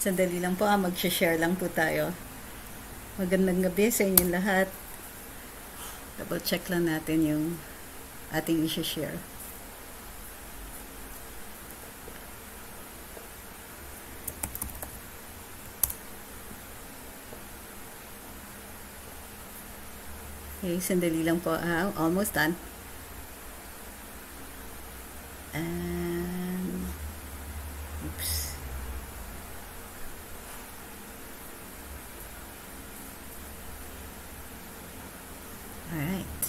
Sandali lang po, mag-share lang po tayo. Magandang gabi sa inyong lahat. Double check lang natin yung ating i-share. Okay, sandali lang po. Almost done. And, oops. Alright.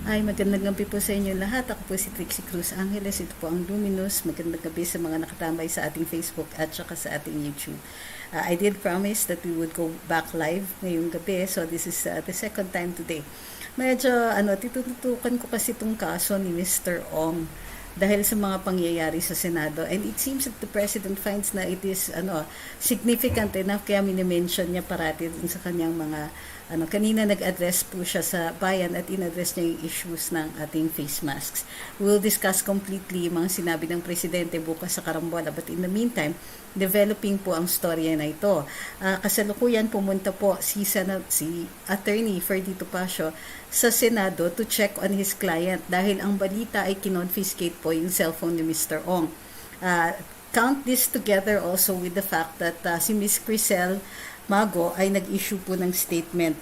Ay, magandang gabi po sa inyo lahat. Ako po si Trixie Cruz-Angeles. Ito po ang Luminous. Magandang gabi sa mga nakatambay sa ating Facebook at saka sa ating YouTube. I did promise that we would go back live ngayong gabi. So, this is the second time today. Medyo, titutukan ko kasi itong kaso ni Mr. Ong dahil sa mga pangyayari sa Senado. And it seems that the President finds na it is significant enough kaya minimension niya parati dun sa kanyang mga kanina nag-address po siya sa bayan at in-address niya yung issues ng ating face masks. We'll discuss completely yung mga sinabi ng Presidente bukas sa Karambola. But in the meantime, developing po ang storya na ito. Kasalukuyan pumunta po si Attorney Ferdito Pasio sa Senado to check on his client dahil ang balita ay kinonfiscate po yung cellphone ni Mr. Ong. Count this together also with the fact that si Miss Krizzle Mago ay nag-issue po ng statement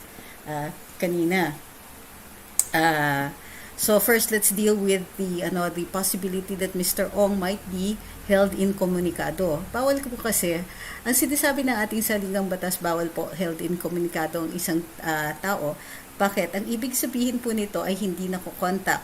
kanina. So first, let's deal with the possibility that Mr. Ong might be held incommunicado. Bawal ko po kasi, ang sinasabi ng ating saligang batas, bawal po held incommunicado ang isang tao. Bakit? Ang ibig sabihin po nito ay hindi nakokontak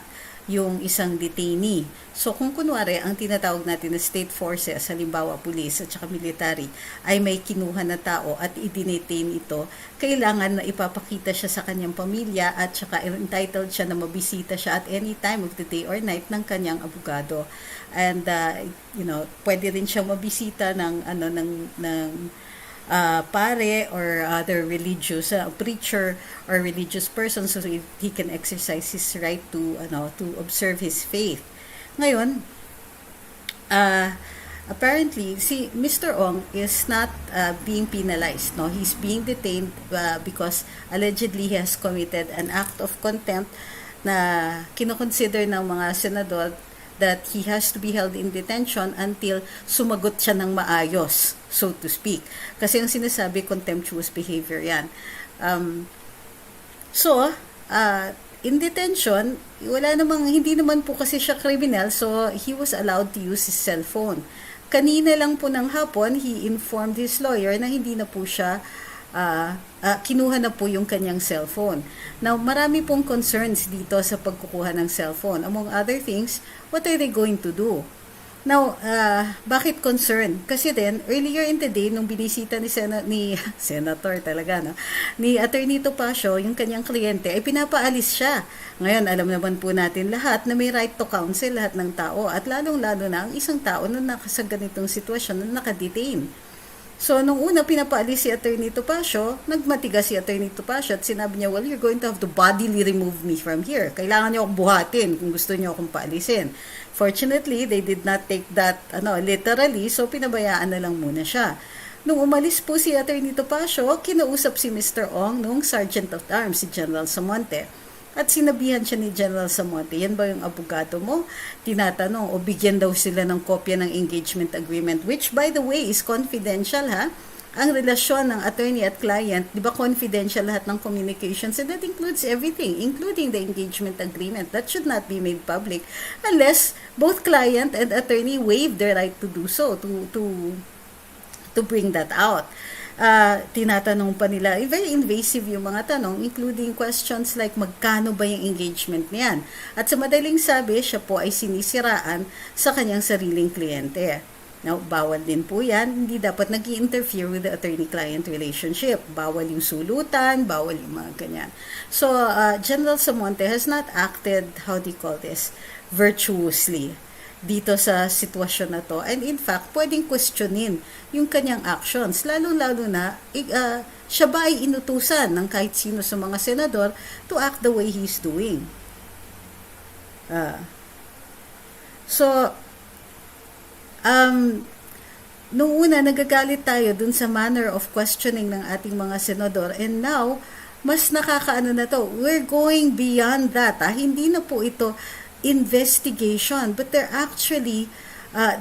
yung isang detainee. So kung kunwari ang tinatawag natin na state forces, halimbawa police at saka military, ay may kinuha na tao at i-detain ito, kailangan na ipapakita siya sa kanyang pamilya at saka entitled siya na mabisita siya at any time of the day or night ng kanyang abogado. And pwede rin siya mabisita ng pare or other religious preacher or religious person so he can exercise his right to observe his faith. Ngayon, apparently si Mr. Ong is not being penalized. No, he's being detained because allegedly he has committed an act of contempt na kinoconsider ng mga senador that he has to be held in detention until sumagot siya ng maayos, so to speak. Kasi yung sinasabi, contemptuous behavior yan. In detention, hindi naman po kasi siya criminal, so he was allowed to use his cellphone. Kanina lang po ng hapon, he informed his lawyer na hindi na po siya kinuha na po yung kanyang cellphone. Now, marami pong concerns dito sa pagkukuha ng cellphone. Among other things, what are they going to do? Now, bakit concern? Kasi then, earlier in the day, nung binisita ni Senator talaga, ni Attorney Topacio, yung kanyang kliyente, ay pinapaalis siya. Ngayon, alam naman po natin lahat na may right to counsel lahat ng tao at lalong-lalo na ang isang tao na nasa ganitong sitwasyon na nakadetain. So, nung una pinapaalis si Attorney Topacio, nagmatigas si Attorney Topacio at sinabi niya, well, you're going to have to bodily remove me from here. Kailangan niyo akong buhatin kung gusto niyo akong paalisin. Fortunately, they did not take that literally, so pinabayaan na lang muna siya. Nung umalis po si Attorney Topacio, kinausap si Mr. Ong nung Sergeant of Arms, si General Samonte. At sinabihan siya ni General Samonte, yan ba yung abogado mo? Tinatanong, o bigyan daw sila ng kopya ng engagement agreement, which by the way is confidential ha? Ang relasyon ng attorney at client, di ba confidential lahat ng communications, and that includes everything, including the engagement agreement. That should not be made public unless both client and attorney waive their right to do so, to bring that out. Tinatanong pa nila, very invasive yung mga tanong, including questions like magkano ba yung engagement niyan? At sa madaling sabi, siya po ay sinisiraan sa kanyang sariling kliyente. Now, bawal din po yan, hindi dapat nag-i-interfere with the attorney-client relationship. Bawal yung sulutan, bawal yung mga ganyan. So, General Samonte has not acted, virtuously dito sa sitwasyon na to. And in fact, pwedeng questionin yung kanyang actions. Lalo-lalo na, siya ba ay inutusan ng kahit sino sa mga senador to act the way he's doing? um, Noong una, nagagalit tayo dun sa manner of questioning ng ating mga senador. And now, mas nakakaano na to. We're going beyond that. Hindi na po ito investigation. But they're actually,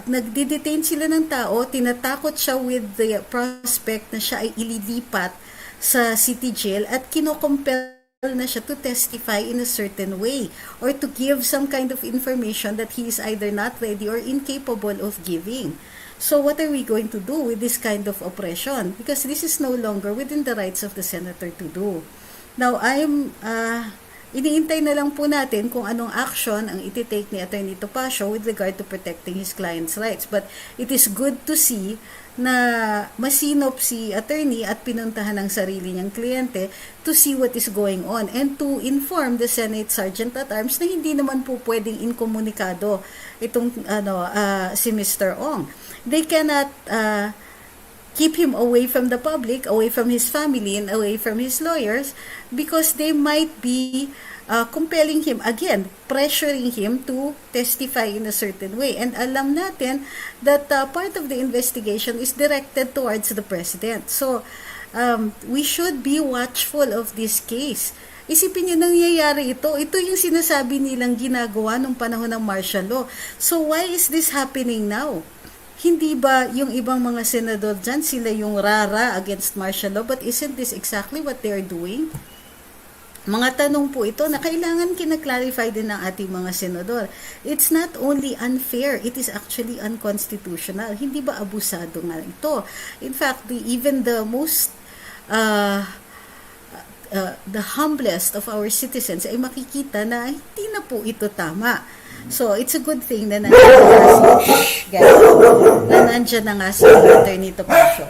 nagdidetain sila ng tao, tinatakot siya with the prospect na siya ay ililipat sa city jail at kinocompel na siya to testify in a certain way or to give some kind of information that he is either not ready or incapable of giving. So what are we going to do with this kind of oppression? Because this is no longer within the rights of the senator to do. Now, iniintay na lang po natin kung anong action ang ititake ni Attorney Topacio with regard to protecting his client's rights. But it is good to see na masinop si attorney at pinuntahan ng sarili niyang kliyente to see what is going on and to inform the Senate Sergeant at Arms na hindi naman po pwedeng incommunicado itong si Mr. Ong. They cannot keep him away from the public, away from his family, and away from his lawyers because they might be compelling him, again, pressuring him to testify in a certain way. And alam natin that part of the investigation is directed towards the president. So, we should be watchful of this case. Isipin niyo nangyayari ito. Ito yung sinasabi nilang ginagawa nung panahon ng martial law. So, why is this happening now? Hindi ba yung ibang mga senador dyan, sila yung rara against martial law? But isn't this exactly what they're doing? Mga tanong po ito na kailangan kinaklarify din ng ating mga senador. It's not only unfair, it is actually unconstitutional. Hindi ba abusado nga ito? In fact, even the most the humblest of our citizens ay makikita na hindi na po ito tama. So, it's a good thing na nandiyan na nga si Attorney Topacio.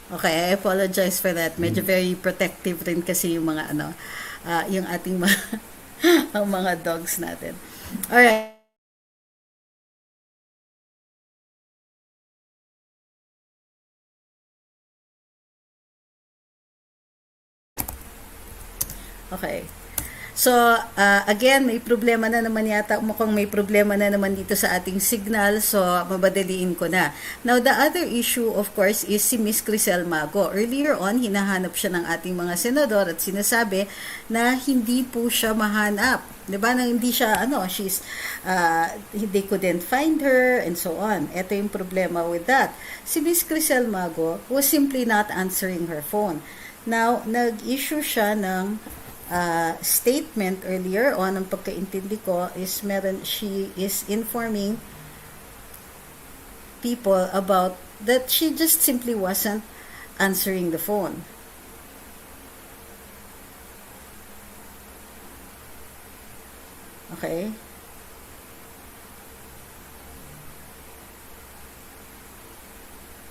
Okay, I apologize for that. Medyo very protective rin kasi yung mga yung ating mga ang mga dogs natin. Alright. Okay. So, again, may problema na naman yata. Mukhang may problema na naman dito sa ating signal. So, mabadaliin ko na. Now, the other issue, of course, is si Miss Krizzle Mago. Earlier on, hinahanap siya ng ating mga senador at sinasabi na hindi po siya mahanap. Diba? Na hindi siya, they couldn't find her and so on. Ito yung problema with that. Si Miss Krizzle Mago was simply not answering her phone. Now, nag-issue siya ng statement earlier on. Ang pagkaintindi ko is she is informing people about that she just simply wasn't answering the phone. Okay.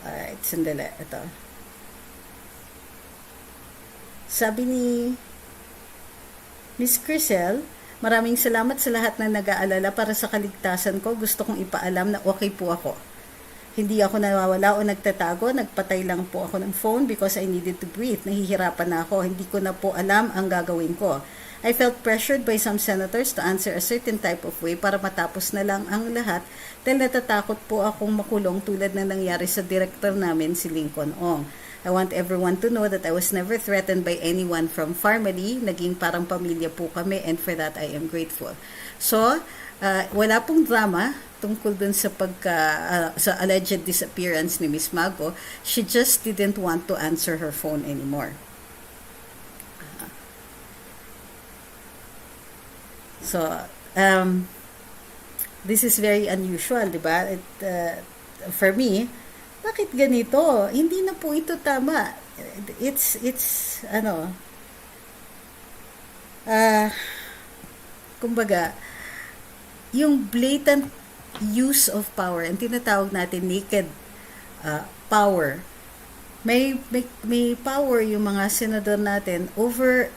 Alright, sandali. Ito. Sabi ni Miss Krizzle, maraming salamat sa lahat na nag-aalala para sa kaligtasan ko. Gusto kong ipaalam na okay po ako. Hindi ako nawawala o nagtatago. Nagpatay lang po ako ng phone because I needed to breathe. Nahihirapan na ako. Hindi ko na po alam ang gagawin ko. I felt pressured by some senators to answer a certain type of way para matapos na lang ang lahat dahil natatakot po akong makulong tulad na nangyari sa director namin si Linconn Ong. I want everyone to know that I was never threatened by anyone from family. Naging parang pamilya po kami and for that I am grateful. So, wala pong drama tungkol dun sa sa alleged disappearance ni Miss Mago. She just didn't want to answer her phone anymore. So, this is very unusual, di ba? For me, bakit ganito? Hindi na po ito tama. It's kumbaga, yung blatant use of power, ang tinatawag natin naked power. May power yung mga senador natin over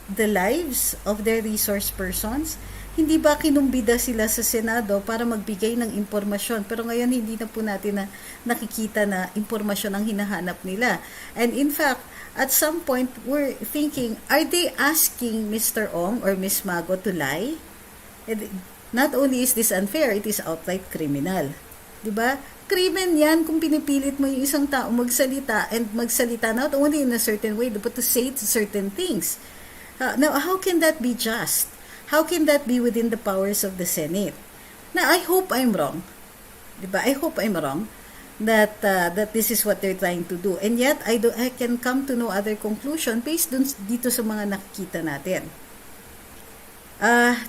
the lives of their resource persons? Hindi ba kinumbida sila sa Senado para magbigay ng impormasyon? Pero ngayon hindi na po natin na nakikita na impormasyon ang hinahanap nila. And in fact, at some point, we're thinking, are they asking Mr. Ong or Miss Mago to lie? And not only is this unfair, it is outright criminal. Diba? Krimen yan kung pinipilit mo yung isang tao magsalita and magsalita not only in a certain way, but to say certain things. Now, how can that be just? How can that be within the powers of the Senate? Now, I hope I'm wrong. Diba? I hope I'm wrong that this is what they're trying to do. And yet, I can come to no other conclusion based dito sa mga nakikita natin.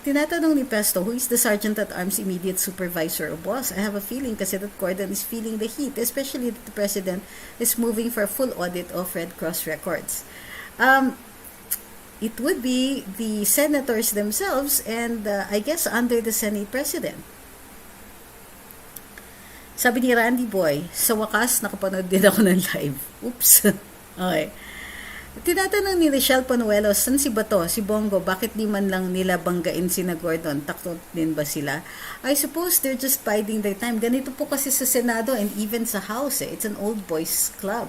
Tinatanong ni Pesto, who is the Sergeant at Arms immediate supervisor or boss? I have a feeling kasi that Gordon is feeling the heat, especially that the President is moving for a full audit of Red Cross records. It would be the senators themselves and I guess under the Senate President. Sabi ni Randy Boy, sa wakas nakapanood din ako ng live. Oops. Okay. Tinatanong ni Richelle Panuelos, saan si Bato, si Bongo, bakit di man lang nila banggain sina Gordon? Takot din ba sila? I suppose they're just biding their time. Ganito po kasi sa Senado and even sa House. It's an old boys club.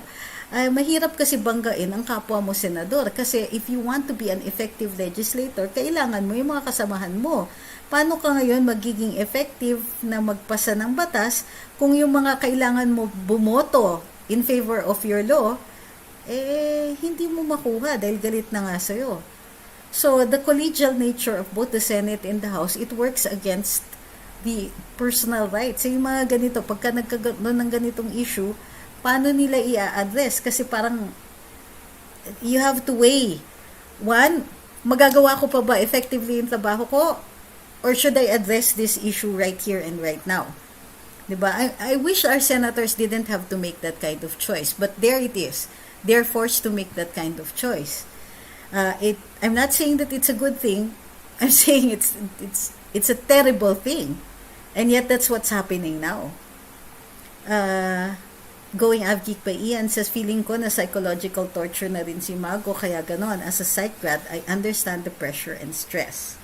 Mahirap kasi banggain ang kapwa mo senador kasi if you want to be an effective legislator, kailangan mo yung mga kasamahan mo. Paano ka ngayon magiging effective na magpasa ng batas kung yung mga kailangan mo bumoto in favor of your law, hindi mo makuha dahil galit na nga sa'yo. So, the collegial nature of both the Senate and the House, it works against the personal rights. So, yung mga ganito, pagka nagkaganon ng ganitong issue, paano nila i-address? Kasi parang you have to weigh. One, magagawa ko pa ba effectively yung trabaho ko? Or should I address this issue right here and right now? Diba? I wish our senators didn't have to make that kind of choice. But there it is. They're forced to make that kind of choice. I'm not saying that it's a good thing. I'm saying it's a terrible thing. And yet that's what's happening now. Going Avgeek by Ian says, feeling ko na psychological torture na rin si Mago, kaya ganon. As a psych grad, I understand the pressure and stress.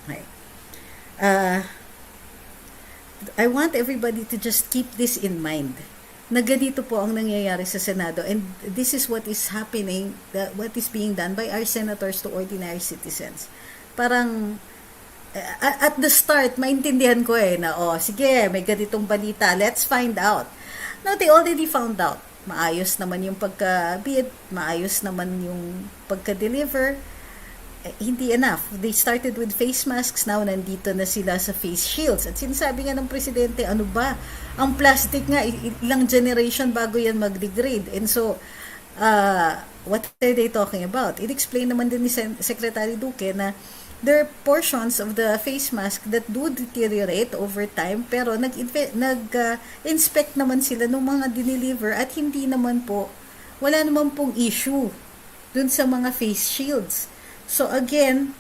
Okay. I want everybody to just keep this in mind, na ganito po ang nangyayari sa Senado, and this is what is happening, what is being done by our senators to ordinary citizens. Parang, at the start, maintindihan ko na, sige, may ganitong balita, let's find out. Now, they already found out. Maayos naman yung pagka-bid, maayos naman yung pagka-deliver. Hindi enough. They started with face masks, now nandito na sila sa face shields. At sinasabi nga ng Presidente, ano ba? Ang plastic nga, ilang generation bago yan mag-degrade. And so, what are they talking about? It explained naman din ni Secretary Duque na there are portions of the face mask that do deteriorate over time, pero nag-inspect naman sila ng mga dineliver at hindi naman po, wala naman pong issue dun sa mga face shields. So again,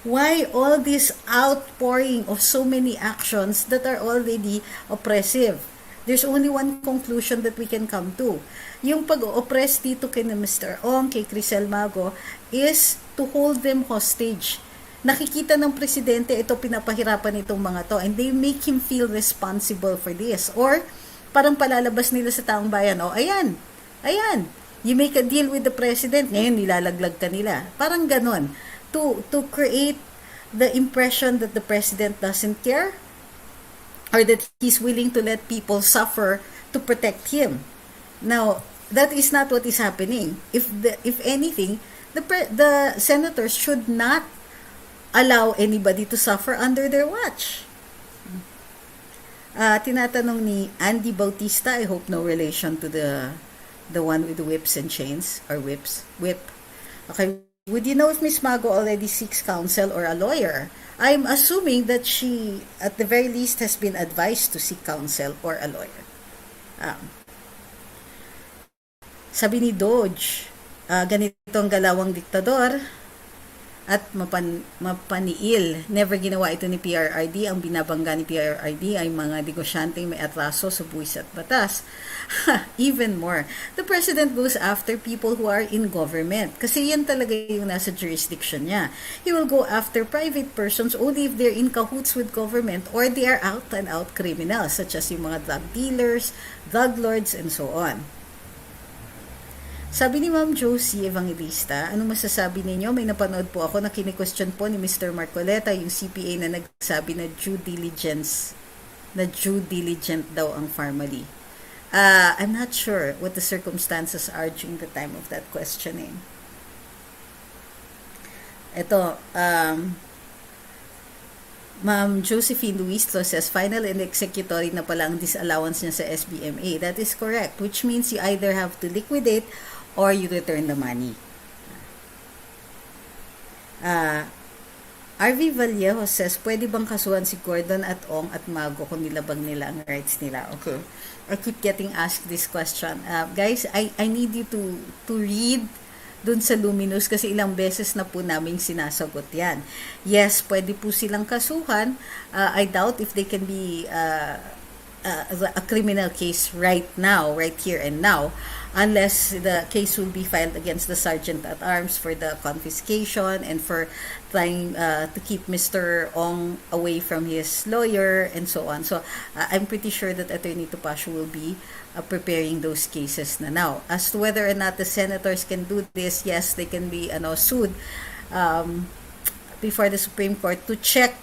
why all this outpouring of so many actions that are already oppressive? There's only one conclusion that we can come to. Yung pag-oppress dito kay Mr. Ong, kay Krizzle Mago, is to hold them hostage. Nakikita ng Presidente, ito pinapahirapan itong mga to, and they make him feel responsible for this. Or, parang palalabas nila sa taong bayan, ayan, you make a deal with the President, ngayon nilalaglag ka nila. Parang ganon. To create the impression that the President doesn't care, or that he's willing to let people suffer to protect him. Now, that is not what is happening. If anything, the senators should not allow anybody to suffer under their watch. Tinatanong ni Andy Bautista, I hope no relation to the one with the whips and chains, or whip. Okay, would you know if Miss Mago already seeks counsel or a lawyer? I'm assuming that she, at the very least, has been advised to seek counsel or a lawyer. Sabi ni Dodge, ganito ang galawang diktador. at mapaniil. Never ginawa ito ni PRRD. Ang binabangga ni PRRD ay mga negosyanteng may atraso sa buwis at batas. Even more, the President goes after people who are in government. Kasi yan talaga yung nasa jurisdiction niya. He will go after private persons only if they're in cahoots with government or they are out and out criminals, such as yung mga drug dealers, drug lords, and so on. Sabi ni Ma'am Josie Evangelista, ano masasabi ninyo? May napanood po ako na kini-question po ni Mr. Marcoleta, yung CPA na nagsabi na due diligent daw ang family. I'm not sure what the circumstances are during the time of that questioning. Ito, Ma'am Josephine Luistro says, final and executory na pala ang disallowance niya sa SBMA. That is correct, which means you either have to liquidate or you return the money. RV Vallejo says, pwede bang kasuhan si Gordon at Ong at Mago kung nilabag nila ang rights nila? Okay. I keep getting asked this question. Guys, I need you to read dun sa Luminous kasi ilang beses na po naming sinasagot yan. Yes, pwede po silang kasuhan. I doubt if they can be a criminal case right now, right here and now, unless the case will be filed against the sergeant at arms for the confiscation and for trying to keep Mr. Ong away from his lawyer and so on. So I'm pretty sure that Attorney Topacio will be preparing those cases na now. As to whether or not the senators can do this, yes, they can be sued before the Supreme Court to check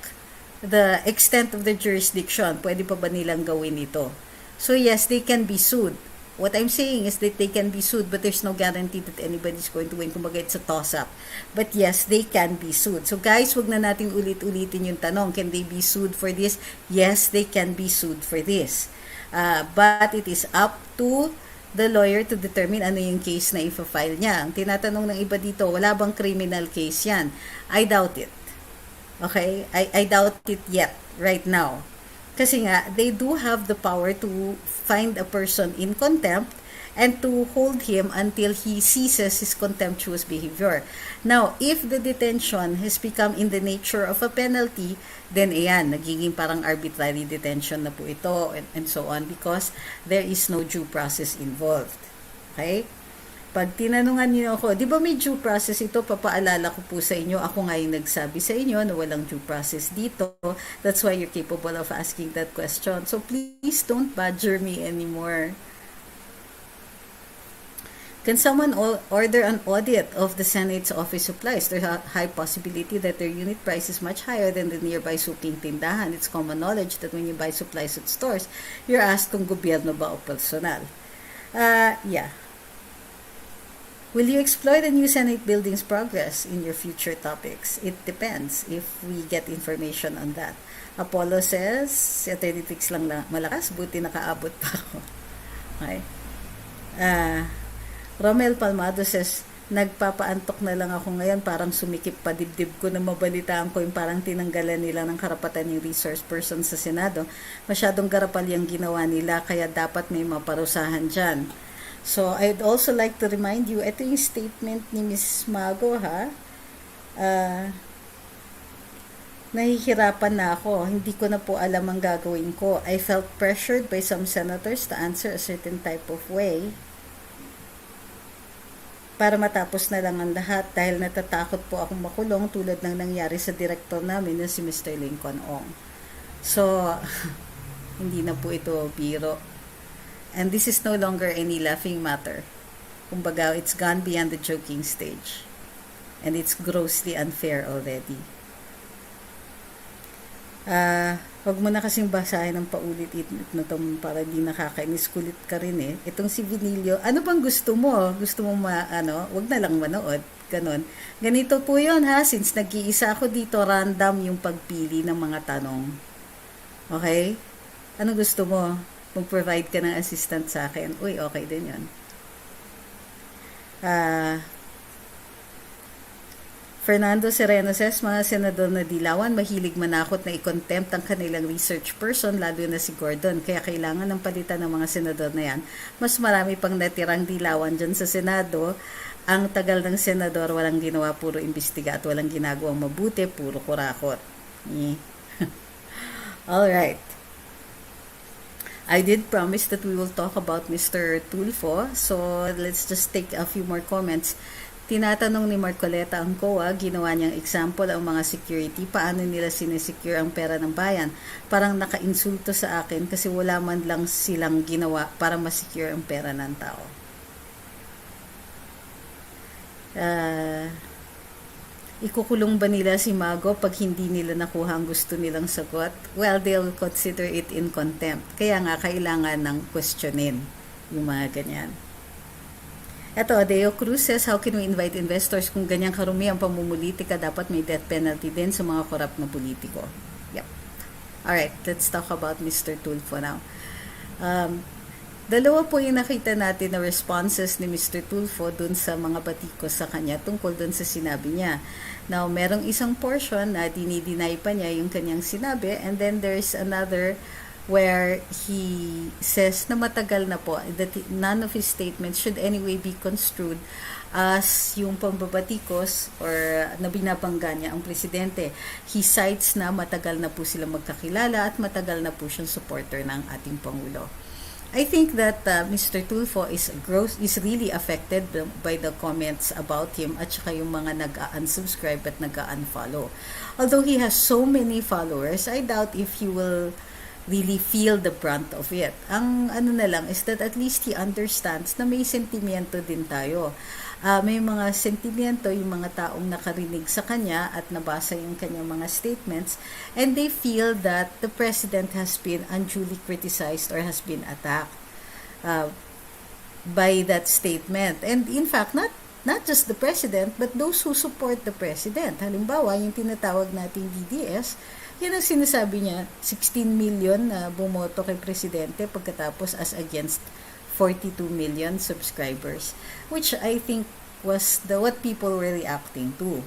the extent of the jurisdiction. Pwede pa ba nilang gawin ito? So yes, they can be sued. What I'm saying is that they can be sued, but there's no guarantee that anybody's going to win. Kumbaga, it's a toss-up. But yes, they can be sued. So guys, wag na nating ulit-ulitin yung tanong, can they be sued for this? Yes, they can be sued for this. But it is up to the lawyer to determine ano yung case na ifa-file niya. Ang tinatanong ng iba dito, wala bang criminal case yan? I doubt it. Okay? I doubt it yet, right now. Kasi nga, they do have the power to find a person in contempt and to hold him until he ceases his contemptuous behavior. Now, if the detention has become in the nature of a penalty, then ayan, nagiging parang arbitrary detention na po ito and so on because there is no due process involved. Okay? Pag tinanungan niyo ako, di ba may due process ito? Papaalala ko po sa inyo, ako nga yung nagsabi sa inyo na walang due process dito. That's why you're capable of asking that question. So please don't badger me anymore. Can someone order an audit of the Senate's office supplies? There's a high possibility that their unit price is much higher than the nearby suking tindahan. It's common knowledge that when you buy supplies at stores, you're asked kung gobyerno ba o personal. Yeah. Will you explore the new Senate building's progress in your future topics? It depends if we get information on that. Apollo says, si Atty. Trixie lang malakas, buti nakaabot pa ako. Okay. Romel Palmado says, nagpapaantok na lang ako ngayon, parang sumikip pa dibdib ko na mabalitaan ko yung parang tinanggalan nila ng karapatan yung resource person sa Senado. Masyadong garapal yung ginawa nila, kaya dapat may maparusahan dyan. So, I'd also like to remind you, ito yung statement ni Ms. Mago, ha? Nahihirapan na ako. Hindi ko na po alam ang gagawin ko. I felt pressured by some senators to answer a certain type of way para matapos na lang ang lahat dahil natatakot po akong makulong tulad ng nangyari sa director namin na si Mr. Linconn Ong. So, hindi na po ito biro. And this is no longer any laughing matter. Kumbaga, it's gone beyond the joking stage. And it's grossly unfair already. Huwag mo na kasing basahin ng paulit-ulit na ito para di nakakainis, kulit ka rin eh. Itong si Vinilio, ano bang gusto mo? Gusto mo wag na lang manood. Ganon. Ganito po yun ha, since nag-iisa ako dito, random yung pagpili ng mga tanong. Okay? Ano gusto mo? Mag-provide ka ng assistant sa akin. Uy, okay din yun. Fernando Sereno says, mga senador na dilawan, mahilig manakot na i-contempt ang kanilang research person, lalo na si Gordon. Kaya kailangan ng palitan ng mga senador na yan. Mas marami pang natirang dilawan dyan sa Senado. Ang tagal ng senador, walang ginawa, puro imbestiga at walang ginagawang mabuti, puro kurakot. Alright. I did promise that we will talk about Mr. Tulfo, so let's just take a few more comments. Tinatanong ni Marcoleta ang COA, ginawa niyang example ang mga security, paano nila sinesecure ang pera ng bayan. Parang naka-insulto sa akin kasi wala man lang silang ginawa para masecure ang pera ng tao. Ikukulong ba nila si Mago pag hindi nila nakuha ang gusto nilang sagot? Well, they'll consider it in contempt. Kaya nga, kailangan ng questionin yung mga ganyan. Eto, Deo Cruz says, how can we invite investors kung ganyang karumi ang pamumulitika? Dapat may death penalty din sa mga korap na politiko. Yep. Alright, let's talk about Mr. Tulfo now. Dalawa po yung nakita natin na responses ni Mr. Tulfo dun sa mga batikos sa kanya tungkol dun sa sinabi niya. Now, merong isang portion na dinideny pa niya yung kanyang sinabi, and then there's another where he says na matagal na po, that none of his statements should anyway be construed as yung pambabatikos or na binabangga niya ang presidente. He cites na matagal na po sila magkakilala at matagal na po siyang supporter ng ating Pangulo. I think that Mr. Tulfo is really affected by the comments about him at saka yung mga nag-unsubscribe at nag-unfollow. Although he has so many followers, I doubt if he will really feel the brunt of it. Ang ano na lang is that at least he understands na may sentimiento din tayo. May mga sentimiento yung mga taong nakarinig sa kanya at nabasa yung kanyang mga statements, and they feel that the president has been unduly criticized or has been attacked by that statement. And in fact, not just the president, but those who support the president. Halimbawa, yung tinatawag nating DDS, yan ang sinasabi niya, 16 million na bumoto kay presidente pagkatapos as against 42 million subscribers, which I think was what people were reacting to.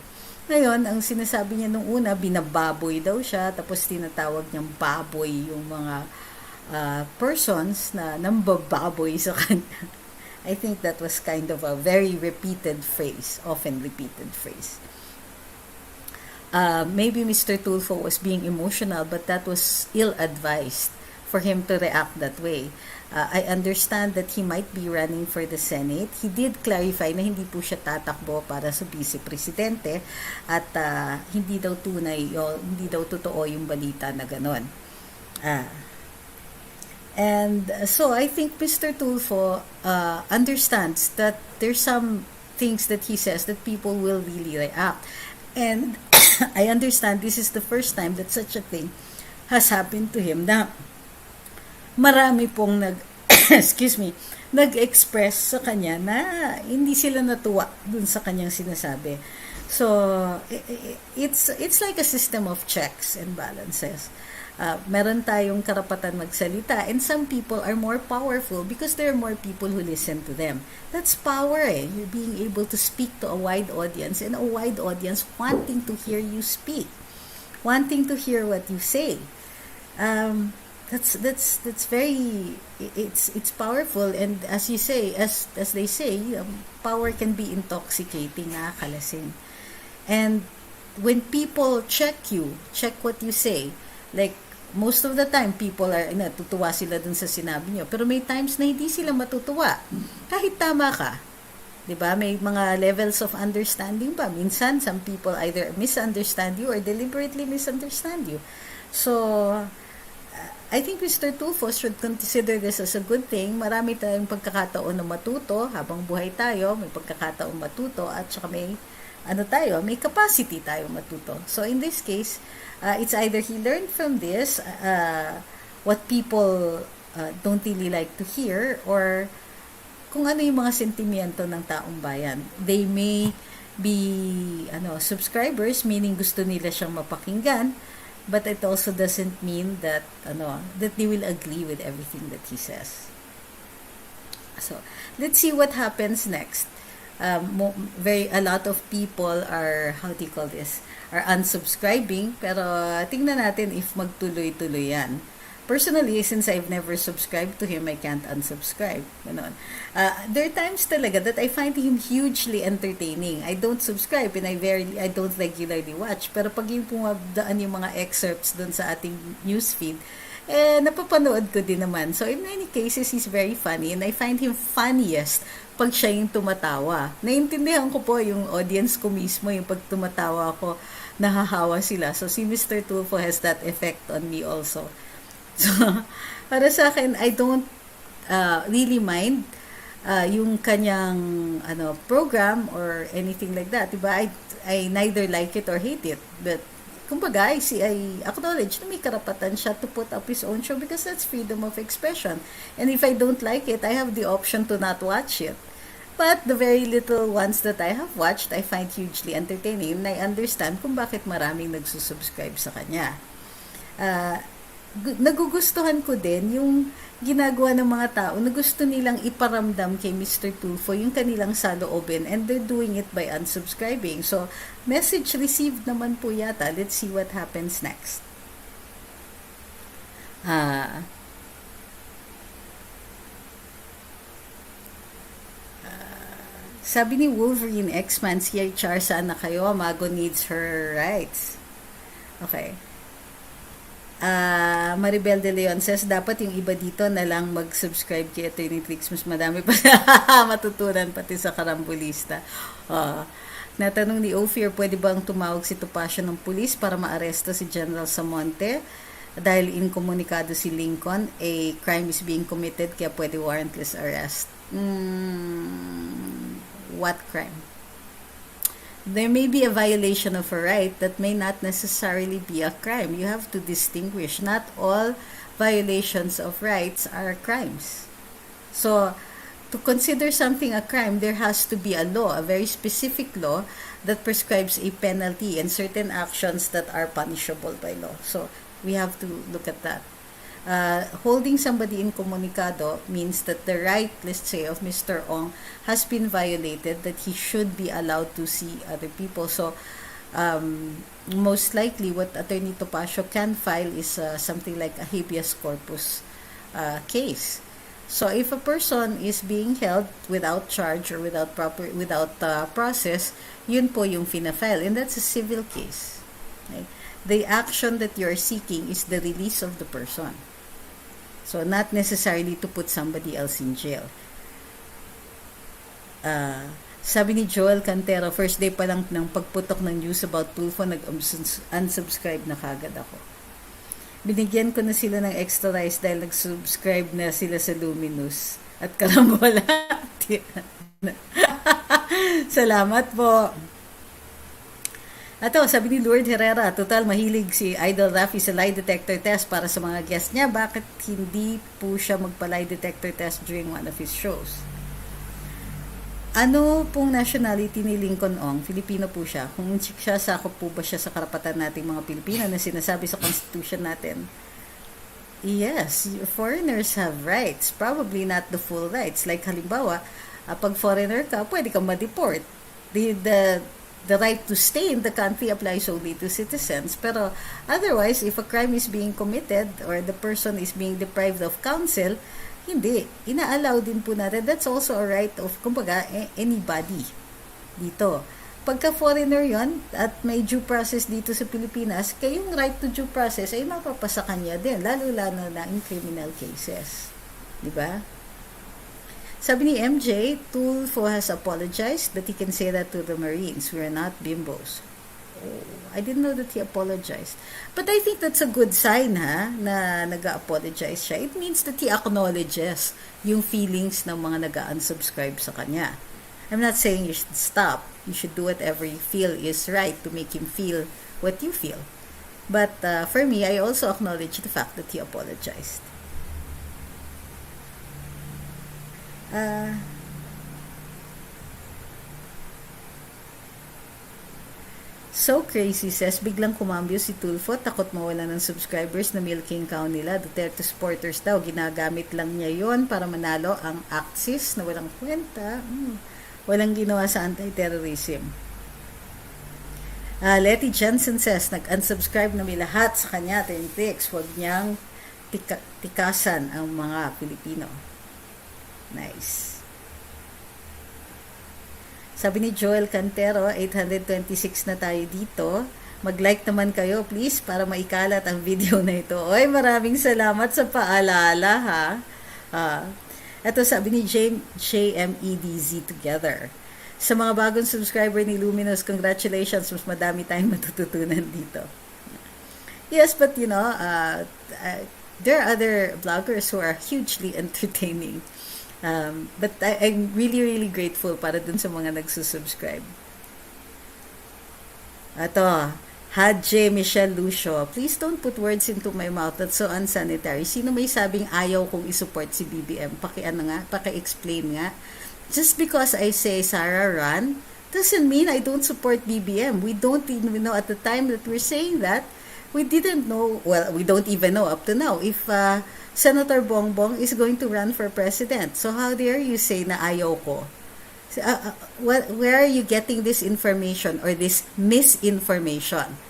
Ngayon, ang sinasabi niya nung una, binababoy daw siya, tapos tinatawag niyang baboy yung mga persons na nambababoy sa kanya. I think that was kind of a very repeated phrase, often repeated phrase. Maybe Mr. Tulfo was being emotional, but that was ill-advised for him to react that way. I understand that he might be running for the Senate. He did clarify na hindi po siya tatakbo para sa vice-presidente at hindi daw tunay, hindi daw totoo yung balita na ganon. And so I think Mr. Tulfo understands that there's some things that he says that people will really react. And I understand this is the first time that such a thing has happened to him na marami pong nag-express sa kanya na hindi sila natuwa dun sa kanyang sinasabi. So, it's like a system of checks and balances. Meron tayong karapatan magsalita, and some people are more powerful because there are more people who listen to them. That's power, eh. You're being able to speak to a wide audience, and a wide audience wanting to hear you speak, wanting to hear what you say. That's very, it's powerful, and as you say, as they say, power can be intoxicating, nakakalasing. And when people check what you say, like most of the time people are natutuwa sila dun sa sinabi nyo, pero may times na hindi sila matutuwa kahit tama ka. 'Di ba? May mga levels of understanding pa. Minsan some people either misunderstand you or deliberately misunderstand you. So I think Mr. Tulfo should consider this as a good thing. Marami tayong pagkakataon na matuto habang buhay tayo, may pagkakataon matuto at saka may may capacity tayo matuto. So in this case, it's either he learned from this what people don't really like to hear, or kung ano yung mga sentimiento ng taong bayan. They may be subscribers, meaning gusto nila siyang mapakinggan, but it also doesn't mean that that they will agree with everything that he says. So let's see what happens next. A lot of people are are unsubscribing, pero tingnan natin if magtuloy-tuloy yan. Personally, since I've never subscribed to him, I can't unsubscribe. Ganon. There are times talaga that I find him hugely entertaining. I don't subscribe and I don't regularly watch. Pero pag yung pumadaan yung mga excerpts dun sa ating newsfeed, napapanood ko din naman. So, in many cases, he's very funny and I find him funniest pag siya yung tumatawa. Naintindihan ko po yung audience ko mismo, yung pag tumatawa ako, nahahawa sila. So, si Mr. Tulfo has that effect on me also. So, para sa akin, I don't really mind yung kanyang program or anything like that. Diba? I neither like it or hate it. But, kumbaga, I acknowledge na may karapatan siya to put up his own show because that's freedom of expression. And if I don't like it, I have the option to not watch it. But the very little ones that I have watched, I find hugely entertaining. And I understand kung bakit maraming nagsusubscribe sa kanya. Nagugustuhan ko din yung ginagawa ng mga tao na gusto nilang iparamdam kay Mr. Tulfo yung kanilang saloobin and they're doing it by unsubscribing. So, message received naman po yata. Let's see what happens next. Sabi ni Wolverine X-Man, si HR, saan na kayo? Mago needs her rights. Okay. Maribel De Leon says, dapat yung iba dito na lang mag-subscribe kay Attorney Trixie. Mas madami pa matutunan pati sa karambulista. Natanong ni Ophir, pwede bang tumawag si Topacio ng pulis para maaresto si General Samonte? Dahil incommunicado si Linconn, a crime is being committed kaya pwede warrantless arrest. What crime? There may be a violation of a right that may not necessarily be a crime. You have to distinguish. Not all violations of rights are crimes. So, to consider something a crime, there has to be a law, a very specific law that prescribes a penalty and certain actions that are punishable by law. So, we have to look at that. Holding somebody incommunicado means that the right, let's say, of Mr. Ong has been violated, that he should be allowed to see other people. So, most likely, what Attorney Topacio can file is something like a habeas corpus case. So, if a person is being held without charge or without process, yun po yung fina-file, and that's a civil case. Okay? The action that you're seeking is the release of the person. So, not necessarily to put somebody else in jail. Sabi ni Joel Cantero, first day pa lang ng pagputok ng news about Tulfo, nag-unsubscribe na kagad ako. Binigyan ko na sila ng extra rice dahil nag-subscribe na sila sa Luminous. At karambola. Salamat po. Ato, sabi ni Lourdes Herrera, total mahilig si Idol Rafi sa lie detector test para sa mga guests niya. Bakit hindi po siya magpa-lie detector test during one of his shows? Ano pong nationality ni Lincoln Ong? Filipino po siya. Kung siya, sakop po ba siya sa karapatan nating mga Pilipino na sinasabi sa Constitution natin? Yes, foreigners have rights. Probably not the full rights. Like halimbawa, pag foreigner ka, pwede kang ma-deport. The right to stay in the country applies only to citizens. Pero otherwise, if a crime is being committed or the person is being deprived of counsel, hindi. Ina-allow din po natin. That's also a right of, kumbaga, anybody dito. Pagka foreigner yon at may due process dito sa Pilipinas, kayong right to due process ay mapapasa kanya din, lalo-lalo na in criminal cases. Diba? Sabi ni MJ, Tulfo has apologized that he can say that to the Marines. We are not bimbos. Oh, I didn't know that he apologized. But I think that's a good sign, na nag-apologize siya. It means that he acknowledges yung feelings ng mga nag-unsubscribe sa kanya. I'm not saying you should stop. You should do whatever you feel is right to make him feel what you feel. But for me, I also acknowledge the fact that he apologized. So crazy says, biglang kumambyo si Tulfo, takot mawala ng subscribers na milking cow nila. Duterte supporters daw, ginagamit lang niya yon para manalo ang Axis na walang kwenta. Walang ginawa sa anti-terrorism. Letty Jensen says, nag-unsubscribe na may lahat sa kanya, Tentex. Huwag niyang tikasan ang mga Pilipino. Nice. Sabi ni Joel Cantero, 826 na tayo dito. Mag-like naman kayo, please, para maikalat ang video na ito. Oy, maraming salamat sa paalala, ha? Ito sabi ni JMEDZ Together. Sa mga bagong subscriber ni Luminous, congratulations. Mas madami tayong matututunan dito. Yes, but there are other vloggers who are hugely entertaining. But I'm really, really grateful para dun sa mga nagsusubscribe. Ito, Hadje Michelle Lucio, please don't put words into my mouth. That's so unsanitary. Sino may sabing ayaw kong isupport si BBM? Paki-explain nga. Just because I say Sarah run, doesn't mean I don't support BBM. We don't even know at the time that we're saying that. We didn't know, well, we don't even know up to now if Senator Bongbong is going to run for president. So how dare you say na ayaw ko? Where are you getting this information or this misinformation?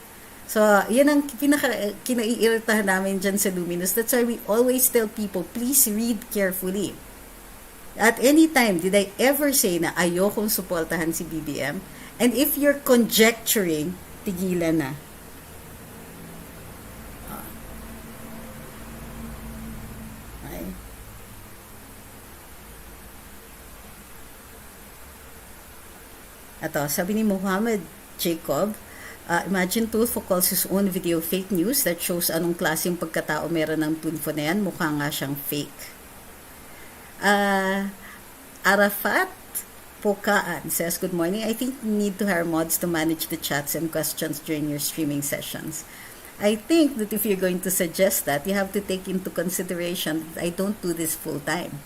So, yan ang kinaiiritahan namin dyan sa Luminous. That's why we always tell people, please read carefully. At any time, did I ever say na ayokong suportahan si BBM? And if you're conjecturing, tigilan na. Okay. Ito, sabi ni Muhammad Jacob, imagine Tulfo calls his own video fake news that shows anong klaseng pagkatao meron ng Tulfo na yan. Mukha nga siyang fake. Arafat Pokaan says, good morning. I think we need to hire mods to manage the chats and questions during your streaming sessions. I think that if you're going to suggest that, you have to take into consideration that I don't do this full time.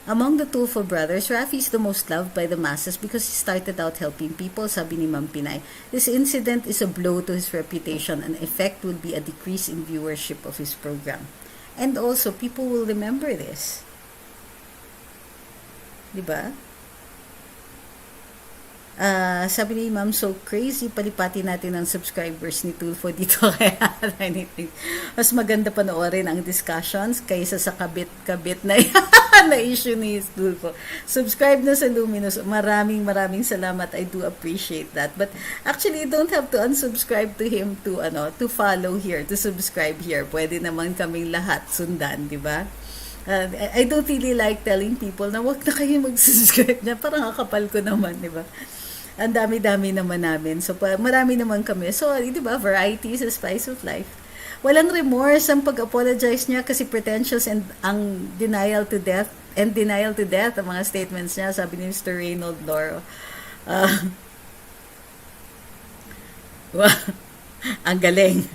Among the Tulfo brothers, Rafi is the most loved by the masses because he started out helping people, sabi ni Ma'am Pinay. This incident is a blow to his reputation and effect will be a decrease in viewership of his program. And also, people will remember this. Diba? Sabi ni Ma'am, so crazy, palipati natin ang subscribers ni Tulfo dito. Kaya mas maganda panoorin ang discussions kaysa sa kabit-kabit na na issue ni Tulfo. Subscribe na sa Luminous. Maraming salamat. I do appreciate that. But actually, you don't have to unsubscribe to him to follow here, to subscribe here. Pwede naman kaming lahat sundan, di ba? I don't really like telling people na wag na kayo mag-subscribe niya. Parang kakapal ko naman, di ba? Ang dami-dami naman namin. So, marami naman kami. So, di ba, variety is the spice of life. Walang remorse ang pag-apologize niya kasi pretentious and ang denial to death ang mga statements niya, sabi ni Mr. Reynold Loro. Ang galing.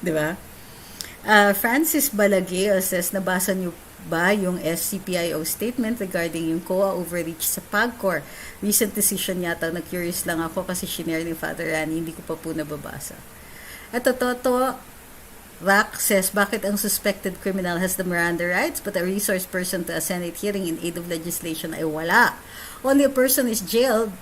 Di ba? Francis Balageo says, nabasa niyo ba yung SCPIO statement regarding yung COA overreach sa PAGCOR? Recent decision yata, na-curious lang ako kasi shinare ni Father Rani, hindi ko pa po nababasa. At Toto Rack says, bakit ang suspected criminal has the Miranda rights but a resource person to a Senate hearing in aid of legislation ay wala? Only a person is jailed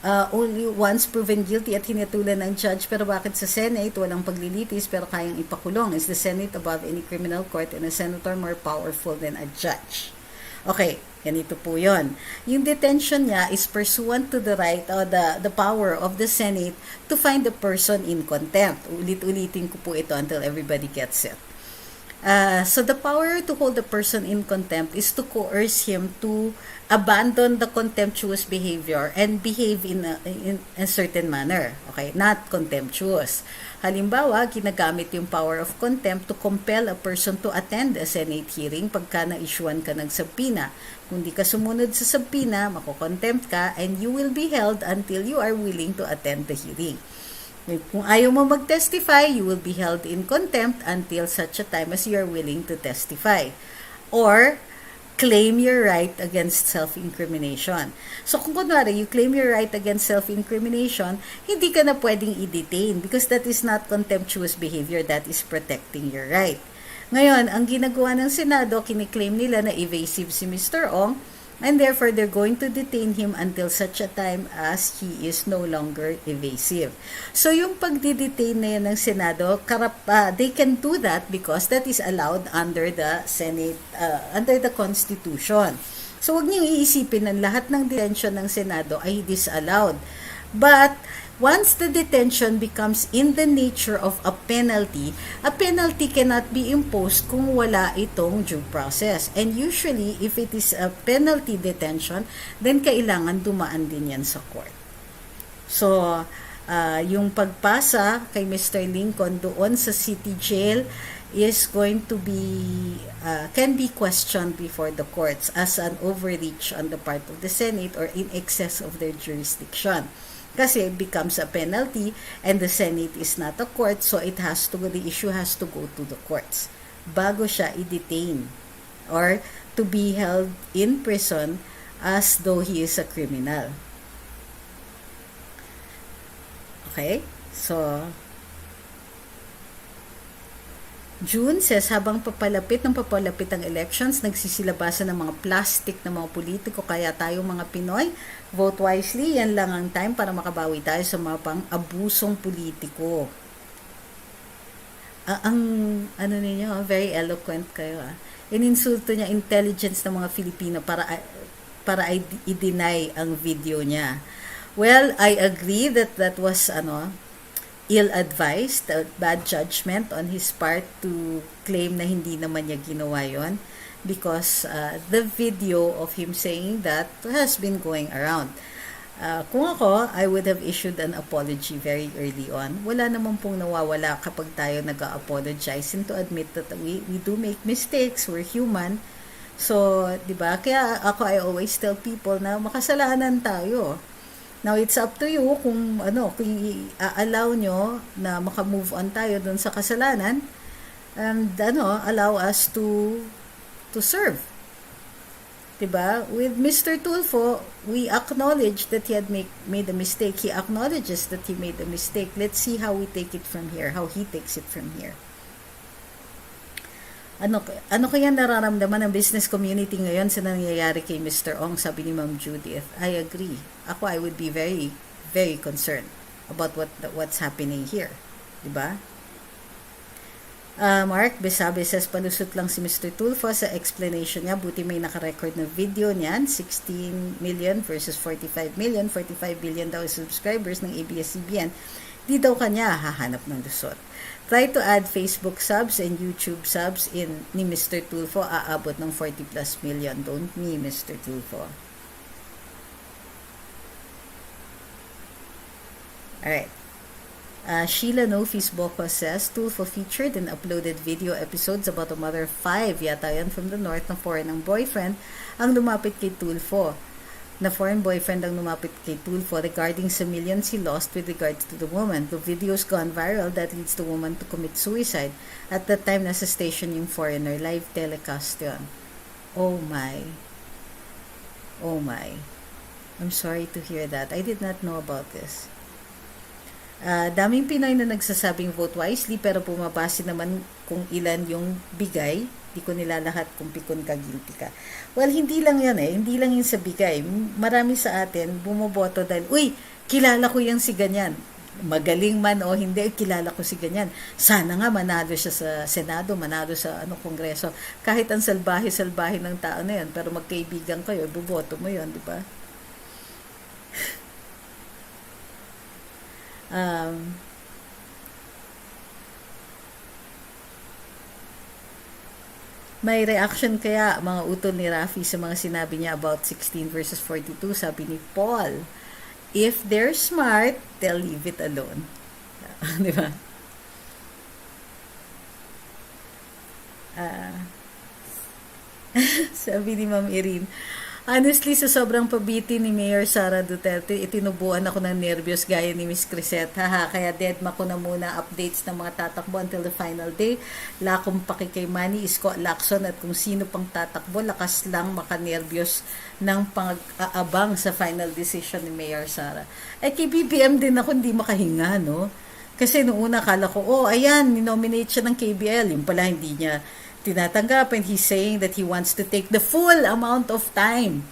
only once proven guilty at hinatulan ng judge, pero bakit sa Senate walang paglilitis pero kayang ipakulong? Is the Senate above any criminal court and a senator more powerful than a judge? Okay, ganito po yun. Yung detention niya is pursuant to the right or the power of the Senate to find the person in contempt. Ulit-ulitin ko po ito until everybody gets it. So the power to hold the person in contempt is to coerce him to abandon the contemptuous behavior and behave in a certain manner. Okay, not contemptuous. Halimbawa, ginagamit yung power of contempt to compel a person to attend a Senate hearing pagka na-issuean ka ng subpoena. Kung di ka sumunod sa subpoena, makokontempt ka and you will be held until you are willing to attend the hearing. Kung ayaw mo mag-testify, you will be held in contempt until such a time as you are willing to testify. Or, claim your right against self-incrimination. So, kung kunwari, you claim your right against self-incrimination, hindi ka na pwedeng i-detain because that is not contemptuous behavior, that is protecting your right. Ngayon, ang ginagawa ng Senado, kiniklaim nila na evasive si Mr. Ong, and therefore they're going to detain him until such a time as he is no longer evasive. So yung pagdidetain na yan ng Senado, they can do that because that is allowed under the Senate, under the Constitution. So wag niyong iisipin na lahat ng detention ng Senado ay disallowed. But once the detention becomes in the nature of a penalty cannot be imposed kung wala itong due process. And usually, if it is a penalty detention, then kailangan dumaan din yan sa court. So, yung pagpasa kay Mr. Linconn doon sa city jail is going to be, can be questioned before the courts as an overreach on the part of the Senate or in excess of their jurisdiction. Kasi it becomes a penalty and the Senate is not a court, so the issue has to go to the courts bago siya i-detain or to be held in prison as though he is a criminal. Okay? So, June says, habang papalapit ang elections, nagsisilabasan ng mga plastic na mga politiko, kaya tayo mga Pinoy, vote wisely, yan lang ang time para makabawi tayo sa mga pang-abusong politiko. Ano ninyo, very eloquent kayo. Ininsulto niya intelligence ng mga Filipino para i-deny ang video niya. Well, I agree that was ill-advised, bad judgment on his part to claim na hindi naman niya ginawa yon, because the video of him saying that has been going around. Kung ako, I would have issued an apology very early on. Wala naman pong nawawala kapag tayo nag-apologize and to admit that we do make mistakes, we're human. So, di ba? Kaya ako, I always tell people na makasalanan tayo. Now, it's up to you kung i-allow nyo na maka-move on tayo dun sa kasalanan and allow us to serve. Diba? With Mr. Tulfo, we acknowledge that he had made a mistake. He acknowledges that he made a mistake. Let's see how we take it from here, how he takes it from here. Ano kaya nararamdaman ng business community ngayon sa nangyayari kay Mr. Ong, sabi ni Ma'am Judith. I agree. I would be very, very concerned about what's happening here. Diba? Mark Besabe says, palusot lang si Mr. Tulfo sa explanation niya. Buti may nakarecord na video niyan. 16 million versus 45 million. 45 billion daw subscribers ng ABS-CBN. Di daw kanya hahanap ng lusot. Try to add Facebook subs and YouTube subs ni Mr. Tulfo, aabot ng 40 plus million. Don't me, Mr. Tulfo. Alright. Sheila Nofis Boko says, Tulfo featured and uploaded video episodes about a mother of 5, yata yan from the north, na foreign ng boyfriend ang lumapit kay Tulfo. Na foreign boyfriend ang lumapit kay Tulfo regarding sa millions he lost with regards to the woman. The video's gone viral that leads the woman to commit suicide. At that time, nasa station yung foreigner. Live telecast yun. Oh my. Oh my. I'm sorry to hear that. I did not know about this. Daming Pinoy na nagsasabing vote wisely pero pumabase naman kung ilan yung bigay. Di ko nilalahat kung pikon ka, guilty ka. Well, hindi lang yan Hindi lang yun sa bigay. Marami sa atin bumoboto dahil, uy, kilala ko yung si ganyan. Magaling man o hindi, kilala ko si ganyan. Sana nga manalo siya sa Senado, manalo sa Kongreso. Kahit ang salbahe-salbahe ng tao na yan, pero magkaibigan kayo, buboto mo yun, di ba? May reaction kaya mga utol ni Rafi sa mga sinabi niya about 16 versus 42, sabi ni Paul, if they're smart, they'll leave it alone. Di ba? Sabi ni Ma'am Irene, honestly, sa sobrang pabiti ni Mayor Sara Duterte, itinubuan ako ng nervyos gaya ni Miss Crisette. Haha, kaya deadma ko na muna updates ng mga tatakbo until the final day. Lakong paki kay Manny, Isko, Lacson at kung sino pang tatakbo, lakas lang makanervyos ng pang-aabang sa final decision ni Mayor Sara. Kay BBM din ako hindi makahinga, no? Kasi noong una kala ko, ayan, ninominate siya ng KBL. Yung pala hindi niya tinatanggap and he's saying that he wants to take the full amount of time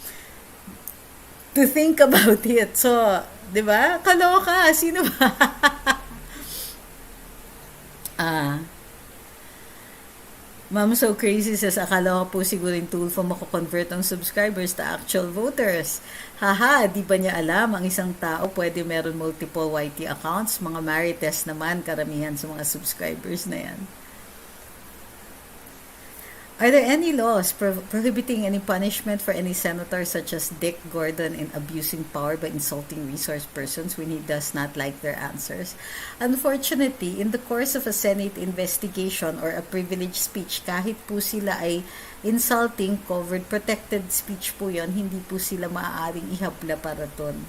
to think about it. So, 'di ba? Kaloka, sino ba? ah, Ma'am So Crazy says, akala ko po siguro yung tool for mako-convert ang subscribers to actual voters. Haha, di ba niya alam, ang isang tao pwede meron multiple YT accounts? Mga marites naman, karamihan sa mga subscribers na yan. Are there any laws prohibiting any punishment for any senator such as Dick Gordon in abusing power by insulting resource persons when he does not like their answers? Unfortunately, in the course of a Senate investigation or a privileged speech, kahit po sila ay insulting, covered, protected speech po yon, hindi po sila maaaring ihabla para doon.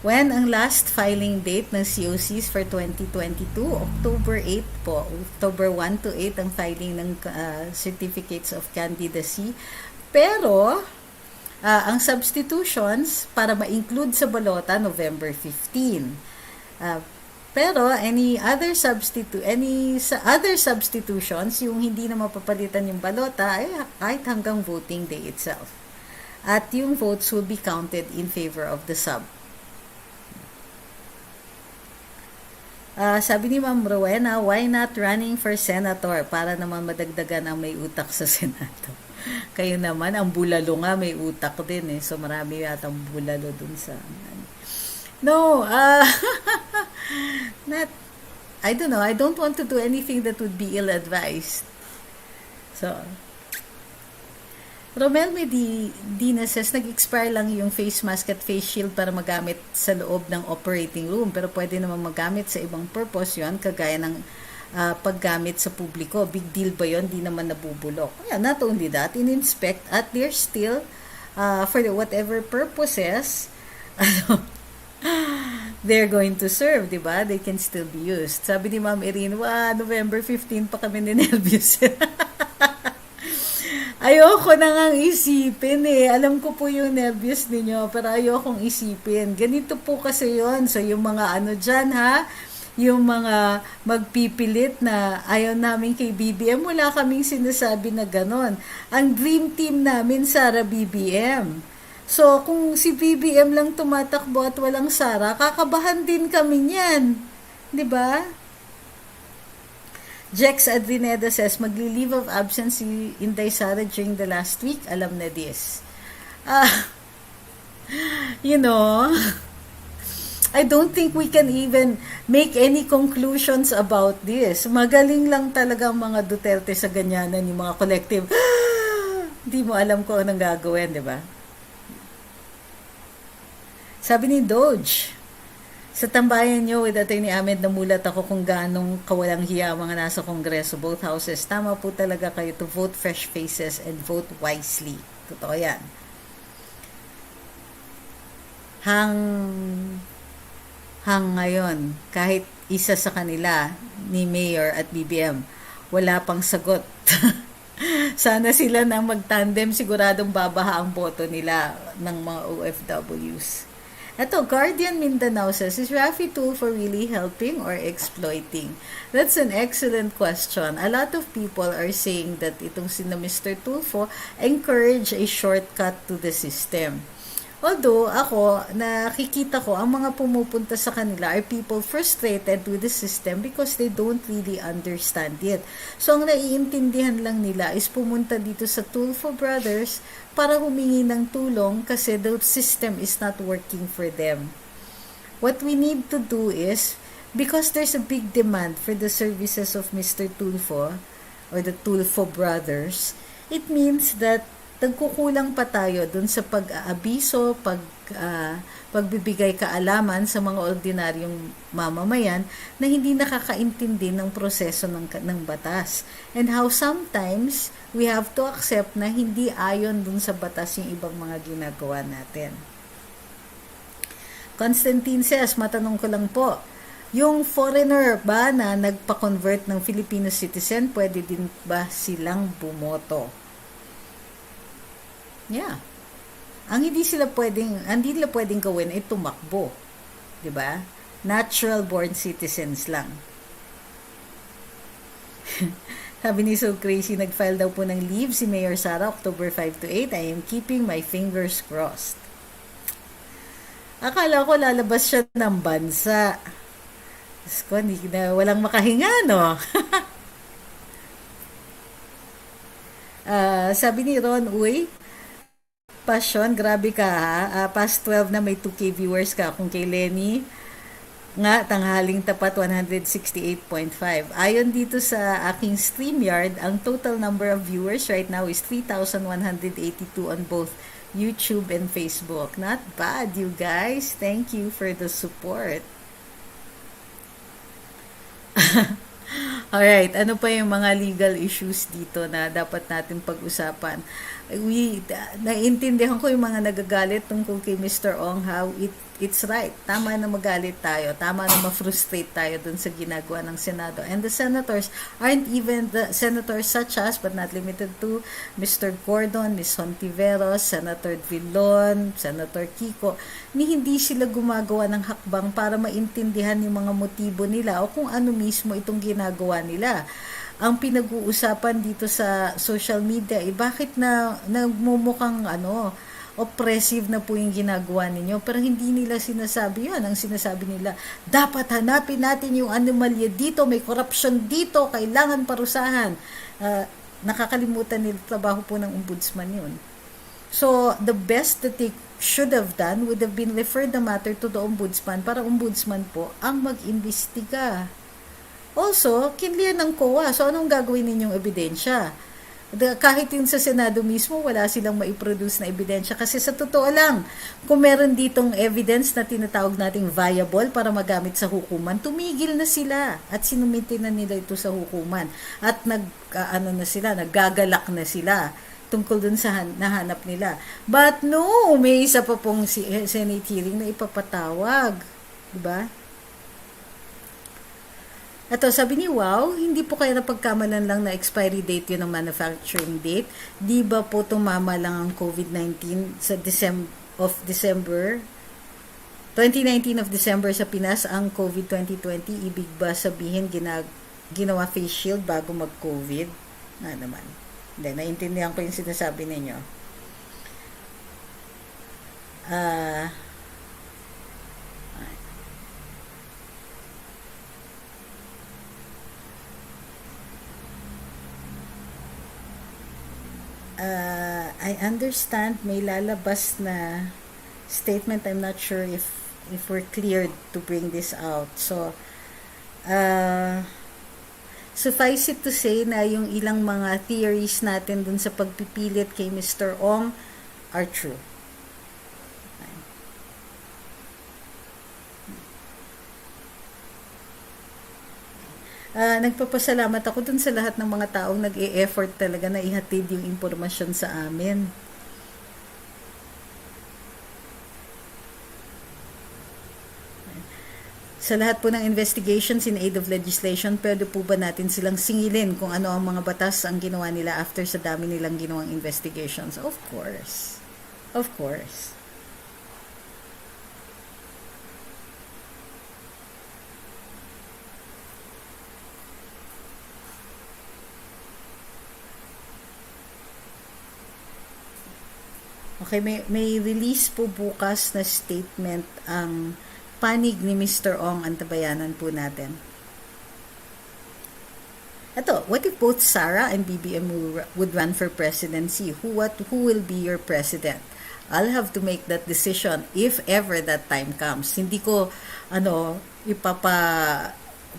When ang last filing date ng COCs for 2022? October 8 po. October 1 to 8 ang filing ng certificates of candidacy. Pero, ang substitutions para ma-include sa balota, November 15. Pero, any other substitutions, yung hindi na mapapalitan yung balota, ay kahit hanggang voting day itself. At yung votes will be counted in favor of the sub. Sabi ni Ma'am Rowena, why not running for senator para naman madagdagan ang may utak sa Senado? Kayo naman, ang bulalo nga may utak din eh. So marami yata ang bulalo dun sa... No, I don't know. I don't want to do anything that would be ill-advised. So, Romel Medina says, nag-expire lang yung face mask at face shield para magamit sa loob ng operating room. Pero pwede naman magamit sa ibang purpose yon, kagaya ng paggamit sa publiko. Big deal ba yon? Di naman nabubulok. Yeah, not only that, in-inspect at they're still, for whatever purposes, they're going to serve, di ba? They can still be used. Sabi ni Ma'am Erin, November 15 pa kami ninervyos. Ayoko na ngang isipin eh. Alam ko po yung nervous ninyo, pero ayokong isipin. Ganito po kasi yon. So, yung mga ano dyan ha, yung mga magpipilit na ayaw namin kay BBM, wala kaming sinasabi na ganon. Ang dream team namin, Sara BBM. So, kung si BBM lang tumatakbo at walang Sara, kakabahan din kami niyan. 'Di ba? Jex Adrineda says, magli-leave of absence si Inday Sara during the last week. Alam na this. You know, I don't think we can even make any conclusions about this. Magaling lang talaga ang mga Duterte sa ganyanan, yung mga collective. Hindi mo alam kung anong gagawin, di ba? Sabi ni Doge, sa tambayan nyo with Atty. Ahmed, namulat ako kung ganong kawalang hiya mga nasa Kongreso, both houses. Tama po talaga kayo to vote fresh faces and vote wisely. Totoo yan. Hang ngayon, kahit isa sa kanila, ni Mayor at BBM, wala pang sagot. Sana sila na magtandem, siguradong babaha ang boto nila ng mga OFWs. Ito, Guardian Mindanao says, is Rafi tool for really helping or exploiting? That's an excellent question. A lot of people are saying that itong sina Mr. Tulfo encourage a shortcut to the system. Although, ako, nakikita ko, ang mga pumupunta sa kanila are people frustrated with the system because they don't really understand it. So, ang naiintindihan lang nila is pumunta dito sa Tulfo Brothers para humingi ng tulong kasi the system is not working for them. What we need to do is, because there's a big demand for the services of Mr. Tulfo or the Tulfo Brothers, it means that nagkukulang pa tayo dun sa pag-aabiso, pagbibigay kaalaman sa mga ordinaryong mamamayan na hindi nakakaintindi ng proseso ng batas. And how sometimes we have to accept na hindi ayon dun sa batas yung ibang mga ginagawa natin. Constantine says, matanong ko lang po, yung foreigner ba na nagpa-convert ng Filipino citizen, pwede din ba silang bumoto? Yeah. Ang hindi nila pwedeng gawin ay tumakbo. 'Di ba? Natural born citizens lang. Sabi ni So Crazy, nag-file daw po ng leave si Mayor Sara October 5 to 8. I am keeping my fingers crossed. Akala ko lalabas siya ng bansa. Diyos ko, hindi na, walang makahinga, no? Sabi ni Ron, uy, Passion, grabe ka ha. Past 12 na may 2K viewers ka. Kung kay Lenny, nga, tanghaling tapat 168.5. Ayon dito sa aking StreamYard, ang total number of viewers right now is 3,182 on both YouTube and Facebook. Not bad, you guys. Thank you for the support. Alright, ano pa yung mga legal issues dito na dapat natin pag-usapan? Naiintindihan ko yung mga nagagalit tungkol kay Mr. Ong, how it's right. Tama na magalit tayo. Tama na ma-frustrate tayo dun sa ginagawa ng Senado. And the senators aren't even the senators such as, but not limited to, Mr. Gordon, Ms. Hontiveros, Senator Vilon, Senator Kiko, hindi sila gumagawa ng hakbang para maintindihan yung mga motibo nila o kung ano mismo itong ginagawa nila. Ang pinag-uusapan dito sa social media, bakit na nagmumukhang oppressive na po yung ginagawa ninyo, pero hindi nila sinasabi yun. Ang sinasabi nila, dapat hanapin natin yung anomalya dito, may corruption dito, kailangan parusahan. Nakakalimutan nila trabaho po ng ombudsman yun. So, the best that they should have done would have been refer the matter to the ombudsman para ombudsman po ang mag-imbestiga. Also, kinlian ng COA. So, anong gagawin ninyong ebidensya? Kahit yung sa Senado mismo, wala silang maiproduce na ebidensya. Kasi sa totoo lang, kung meron ditong evidence na tinatawag nating viable para magamit sa hukuman, tumigil na sila at sinumite na nila ito sa hukuman. At naggagalak na sila tungkol dun sa nahanap nila. But no, may isa pa pong Senate hearing na ipapatawag. Diba? Ito, sabi ni Wow, hindi po kaya napagkamalan lang na expiry date yun ng manufacturing date? Di ba po tumama lang ang COVID-19 sa December 2019 of December sa Pinas ang COVID 2020? Ibig ba sabihin ginawa face shield bago mag-COVID? Na naman. Hindi, naiintindihan ko yung sinasabi ninyo. I understand may lalabas na statement. I'm not sure if we're cleared to bring this out. So, suffice it to say na yung ilang mga theories natin dun sa pagpipilit kay Mr. Ong are true. Nagpapasalamat ako dun sa lahat ng mga taong nag-e-effort talaga na ihatid yung impormasyon sa amin. Sa lahat po ng investigations in aid of legislation, pwede po ba natin silang singilin kung ano ang mga batas ang ginawa nila after sa dami nilang ginawang investigations? Of course. Of course. Okay, may release po bukas na statement ang panig ni Mr. Ong, antabayanan po natin. Ito, what if both Sara and BBM would run for presidency? Who will be your president? I'll have to make that decision if ever that time comes. Hindi ko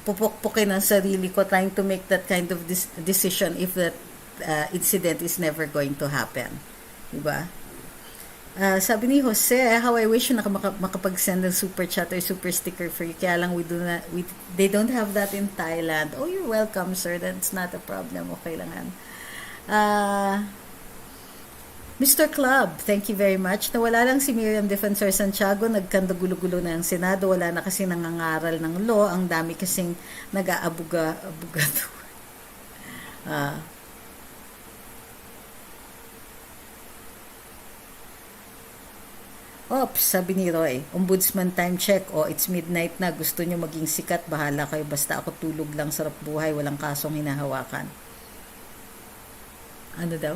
pupukpukin ang sarili ko trying to make that kind of decision if that incident is never going to happen. Diba? Sabi ni Jose, how I wish na makapag-send ng super chat or super sticker for you. Kaya lang they don't have that in Thailand. Oh, you're welcome, sir. That's not a problem. Okay lang yan. Mr. Club, thank you very much. Nawala lang si Miriam Defensor Santiago. Nagkandagulo-gulo na ang Senado. Wala na kasi nangangaral ng law. Ang dami kasing nag-aabuga doon. Ops, sabi ni Roy, ombudsman time check. It's midnight na, gusto nyo maging sikat, bahala kayo, basta ako tulog lang, sarap buhay, walang kasong hinahawakan. Ano daw?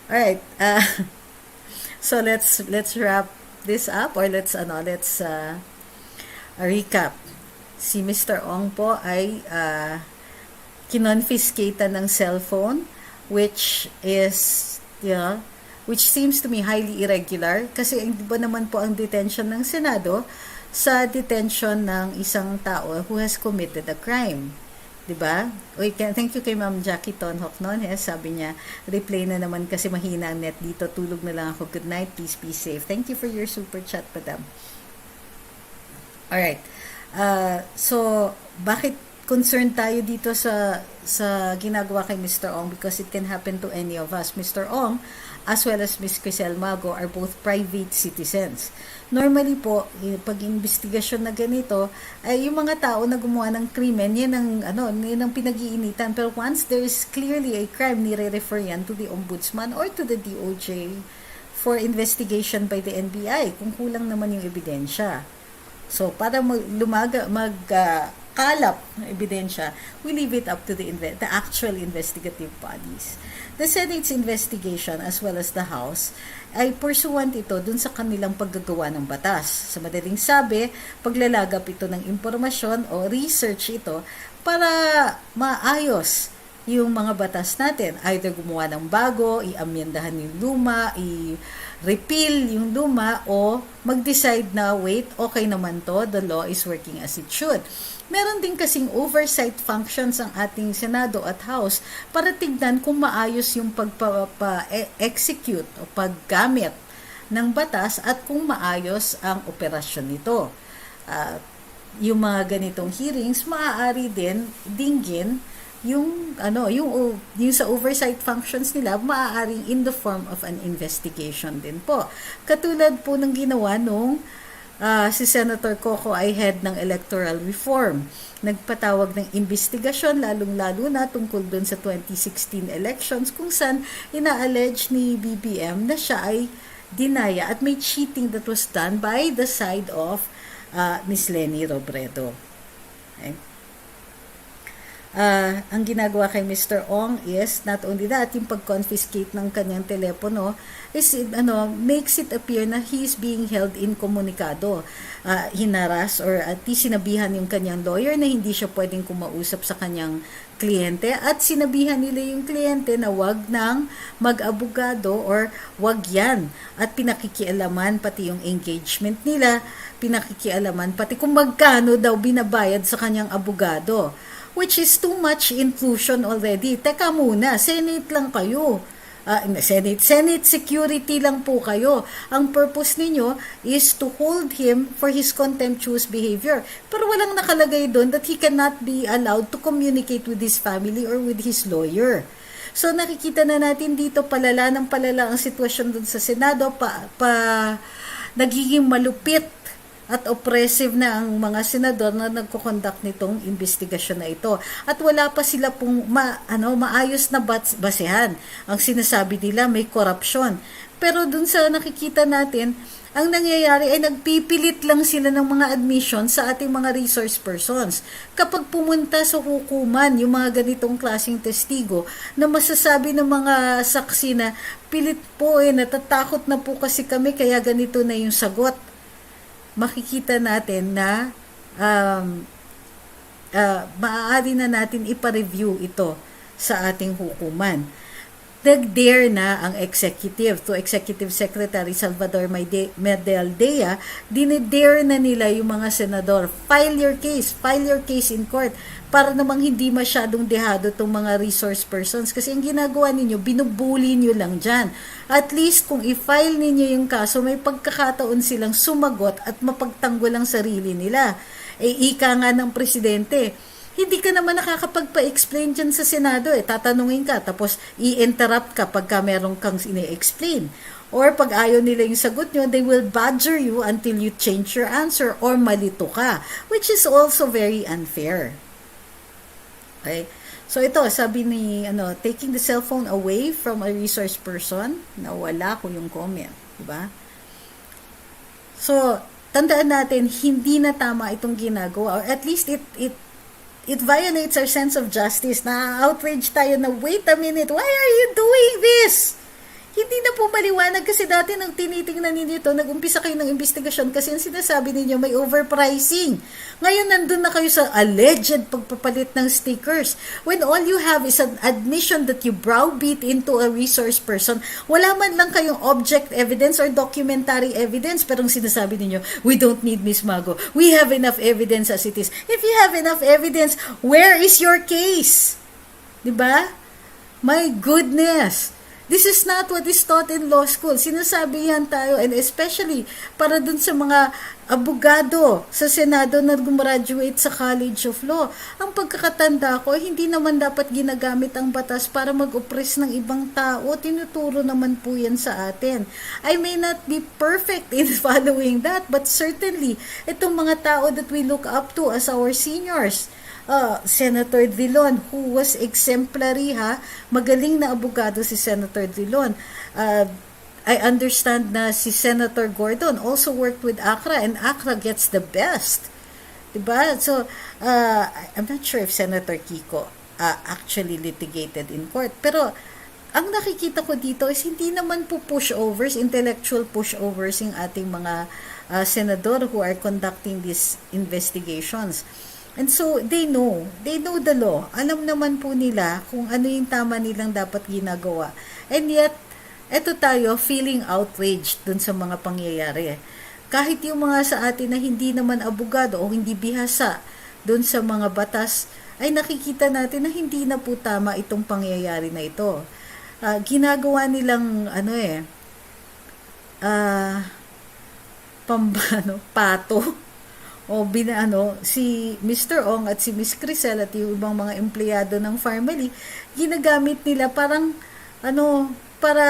Alright, so let's wrap this up, or let's recap. Si Mr. Ong po ay kinonfiscate ng cellphone, which is, which seems to me highly irregular, kasi hindi ba naman po ang detention ng Senado sa detention ng isang tao who has committed a crime. Diba? Thank you kay Ma'am Jackie Tonhock noon. Sabi niya, replay na naman kasi mahina ang net dito. Tulog na lang ako. Good night. Please be safe. Thank you for your super chat, madam. Alright. So, bakit concerned tayo dito sa ginagawa kay Mr. Ong? Because it can happen to any of us. Mr. Ong, as well as Ms. Krizzle Mago, are both private citizens. Normally po, pag investigasyon na ganito, ay yung mga tao na gumawa ng krimen, yan ang pinag-iinitan. Pero once there is clearly a crime, nire-refer yan to the Ombudsman or to the DOJ for investigation by the NBI, kung kulang naman yung ebidensya. So, para kalap ng ebidensya, we leave it up to the actual investigative bodies. The Senate's investigation as well as the House ay pursuant ito dun sa kanilang paggagawa ng batas. Sa madaling sabi, paglalagap ito ng impormasyon o research ito para maayos yung mga batas natin. Either gumawa ng bago, i-amyendahan yung luma, i-repeal yung luma, o mag-decide na, wait, okay naman to, the law is working as it should. Meron din kasing oversight functions ang ating Senado at House para tignan kung maayos yung pagpa-execute o paggamit ng batas at kung maayos ang operasyon nito. Yung mga ganitong hearings, maaari din dinggin yung sa oversight functions nila, maaaring in the form of an investigation din po. Katulad po ng ginawa nung si Senator Coco ay head ng electoral reform. Nagpatawag ng investigasyon lalong-lalo na tungkol dun sa 2016 elections kung saan ina-allege ni BBM na siya ay dinaya at may cheating that was done by the side of Miss Leni Robredo. Okay? Ang ginagawa kay Mr. Ong is not only that, yung pag-confiscate ng kanyang telepono is makes it appear na he is being held incommunicado. Hinaras or at least sinabihan yung kanyang lawyer na hindi siya pwedeng kumausap sa kanyang kliyente, at sinabihan nila yung kliyente na wag nang mag-abogado or wag yan, at pinakikialaman pati yung engagement nila, pinakikialaman pati kung magkano daw binabayad sa kanyang abogado, which is too much intrusion already. Teka muna, Senate lang kayo. Senate security lang po kayo. Ang purpose ninyo is to hold him for his contemptuous behavior. Pero walang nakalagay doon that he cannot be allowed to communicate with his family or with his lawyer. So nakikita na natin dito palala ng palala ang sitwasyon doon sa Senado, nagiging malupit at oppressive na ang mga senador na nagko-conduct nitong investigasyon na ito. At wala pa sila pong maayos na basehan. Ang sinasabi nila may korupsyon. Pero dun sa nakikita natin, ang nangyayari ay nagpipilit lang sila ng mga admission sa ating mga resource persons. Kapag pumunta sa hukuman yung mga ganitong klaseng testigo na masasabi ng mga saksi na pilit po natatakot na po kasi kami kaya ganito na yung sagot, makikita natin na maaari na natin ipa-review ito sa ating hukuman. Nag-dare na ang executive to Executive Secretary Salvador Medaldea, dinidare na nila yung mga senador, file your case in court, para namang hindi masyadong dehado itong mga resource persons. Kasi ang ginagawa ninyo, binubuli nyo lang dyan. At least kung i-file ninyo yung kaso, may pagkakataon silang sumagot at mapagtanggol ang sarili nila. Ika nga ng presidente, hindi ka naman nakakapagpa-explain dyan sa Senado. Tatanungin ka, tapos i-interrupt ka pagka meron kang ine-explain. Or pag ayaw nila yung sagot nyo, they will badger you until you change your answer or malito ka, which is also very unfair. Okay? So ito, sabi ni, taking the cell phone away from a resource person, nawala ko yung comment. Diba? So, tandaan natin, hindi na tama itong ginagawa, or at least it it violates our sense of justice. Na-outrage tayo na, wait a minute, why are you doing this? Hindi na po maliwanag kasi dati nang tinitingnan ninyo ito, nag-umpisa kayo ng investigasyon kasi yung sinasabi ninyo may overpricing. Ngayon nandun na kayo sa alleged pagpapalit ng stickers. When all you have is an admission that you browbeat into a resource person, wala man lang kayong object evidence or documentary evidence, pero ang sinasabi ninyo, we don't need Miss Mago. We have enough evidence as it is. If you have enough evidence, where is your case? Diba? My goodness! This is not what is taught in law school. Sinasabi yan tayo, and especially para dun sa mga abogado sa senado na gumraduate sa College of Law. Ang pagkakatanda ko, hindi naman dapat ginagamit ang batas para mag-oppress ng ibang tao. Tinuturo naman po yan sa atin. I may not be perfect in following that, but certainly, itong mga tao that we look up to as our seniors, Senator Drilon, who was exemplary, magaling na abogado si Senator Drilon. I understand na si Senator Gordon also worked with ACRA, and ACRA gets the best. Diba? So, I'm not sure if Senator Kiko actually litigated in court. Pero, ang nakikita ko dito is hindi naman po pushovers, intellectual pushovers yung ating mga senador who are conducting these investigations. And so, they know the law. Alam naman po nila kung ano yung tama nilang dapat ginagawa. And yet, eto tayo, feeling outraged dun sa mga pangyayari. Kahit yung mga sa atin na hindi naman abogado o hindi bihasa dun sa mga batas, ay nakikita natin na hindi na po tama itong pangyayari na ito. Ginagawa nilang, pato, o si Mr. Ong at si Miss Krizzle at yung ibang mga empleyado ng family, ginagamit nila parang para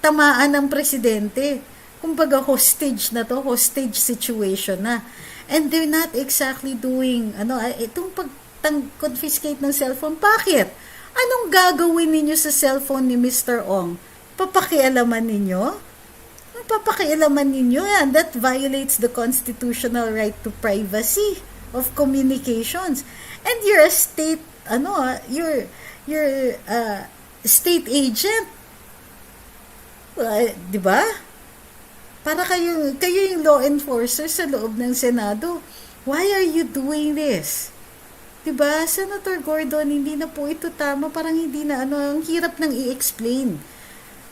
tamaan ng presidente. Kumbaga hostage na to, hostage situation na. And they're not exactly doing itong pag-confiscate ng cellphone. Bakit? Anong gagawin ninyo sa cellphone ni Mr. Ong? Papakialaman ninyo? Papakialaman ninyo yan. That violates the constitutional right to privacy of communications. And you're a state, you're state agent. Di ba? Para kayo yung law enforcer sa loob ng Senado. Why are you doing this? Di ba? Senator Gordon, hindi na po ito tama. Parang hindi na, ang hirap nang i-explain.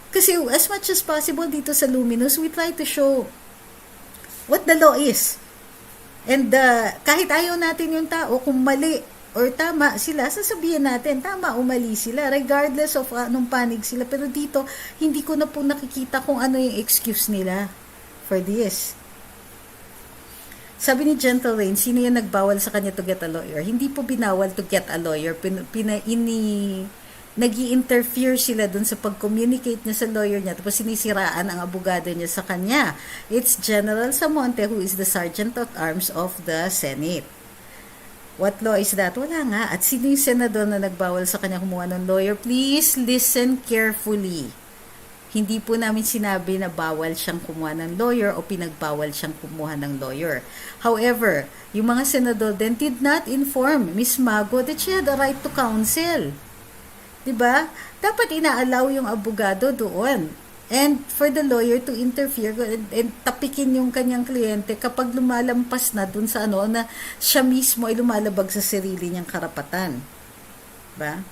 Kasi as much as possible dito sa Luminous, we try to show what the law is. And kahit ayaw natin yung tao, kung mali or tama sila, sasabihin natin, tama o mali sila, regardless of anong panig sila. Pero dito, hindi ko na po nakikita kung ano yung excuse nila for this. Sabi ni Gentle Rain, sino yung nagbawal sa kanya to get a lawyer? Hindi po binawal to get a lawyer. Nag-i-interfere sila dun sa pag-communicate niya sa lawyer niya, tapos sinisiraan ang abogado niya sa kanya. It's General Samonte, who is the Sergeant at Arms of the Senate. What law is that? Wala nga. At sino yung senador na nagbawal sa kanya kumuha ng lawyer? Please listen carefully. Hindi po namin sinabi na bawal siyang kumuha ng lawyer o pinagbawal siyang kumuha ng lawyer. However, yung mga senador then did not inform Miss Mago that she had a right to counsel. Diba? Dapat inaalaw yung abogado doon. And for the lawyer to interfere and tapikin yung kanyang kliyente kapag lumalampas na dun sa na siya mismo ay lumalabag sa sarili niyang karapatan. Diba?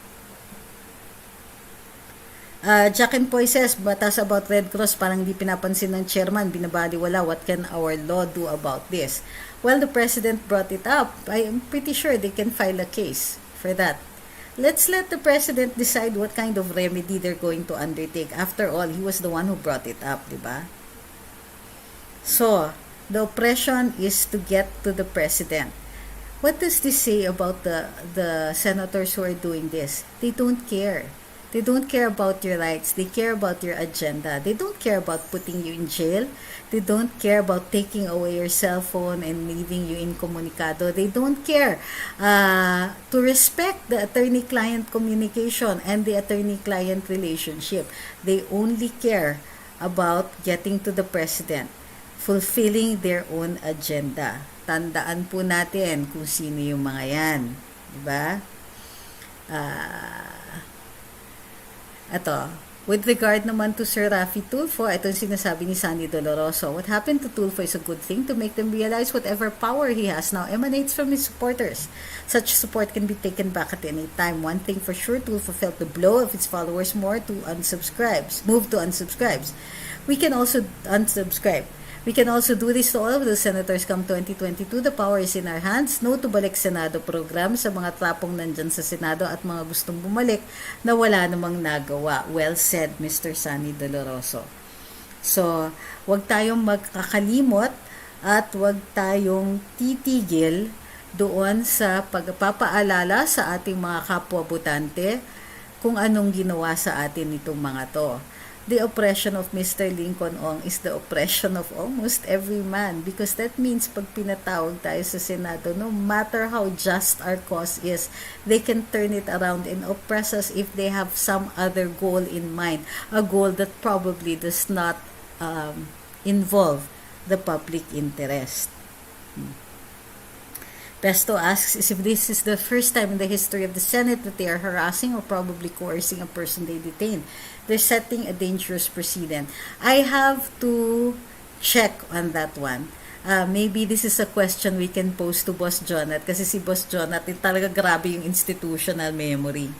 Jack and Poy says, batas about Red Cross parang di pinapansin ng chairman, binabaliwala. What can our law do about this? Well, the president brought it up. I'm pretty sure they can file a case for that. Let's let the president decide what kind of remedy they're going to undertake. After all, he was the one who brought it up, diba? So, the oppression is to get to the president. What does this say about the senators who are doing this? They don't care. They don't care about your rights. They care about your agenda. They don't care about putting you in jail. They don't care about taking away your cell phone and leaving you incommunicado. They don't care to respect the attorney-client communication and the attorney-client relationship. They only care about getting to the president. fulfilling their own agenda. Tandaan po natin kung sino yung mga yan. Diba? Ito, with regard naman to Sir Raffy Tulfo, ito yung sinasabi ni Sunny Doloroso. What happened to Tulfo is a good thing to make them realize whatever power he has now emanates from his supporters. Such support can be taken back at any time. One thing for sure, Tulfo felt the blow of his followers move to unsubscribes. We can also unsubscribe. We can also do this to all of the senators come 2022. The power is in our hands. No to balik Senado program sa mga trapong nandyan sa Senado at mga gustong bumalik na wala namang nagawa. Well said, Mr. Sunny Doloroso. So, wag tayong magkakalimot at wag tayong titigil doon sa pagpapaalala sa ating mga kapwa-botante kung anong ginawa sa atin itong mga to. The oppression of Mr. Lincoln Ong is the oppression of almost every man, because that means pag pinatawag tayo sa Senado, no matter how just our cause is, they can turn it around and oppress us if they have some other goal in mind, a goal that probably does not involve the public interest. Pesto asks if this is the first time in the history of the Senate that they are harassing or probably coercing a person they detain. They're setting a dangerous precedent. I have to check on that one. Maybe this is a question we can pose to Boss Jonat, kasi si Boss Jonat talaga grabe yung institutional memory.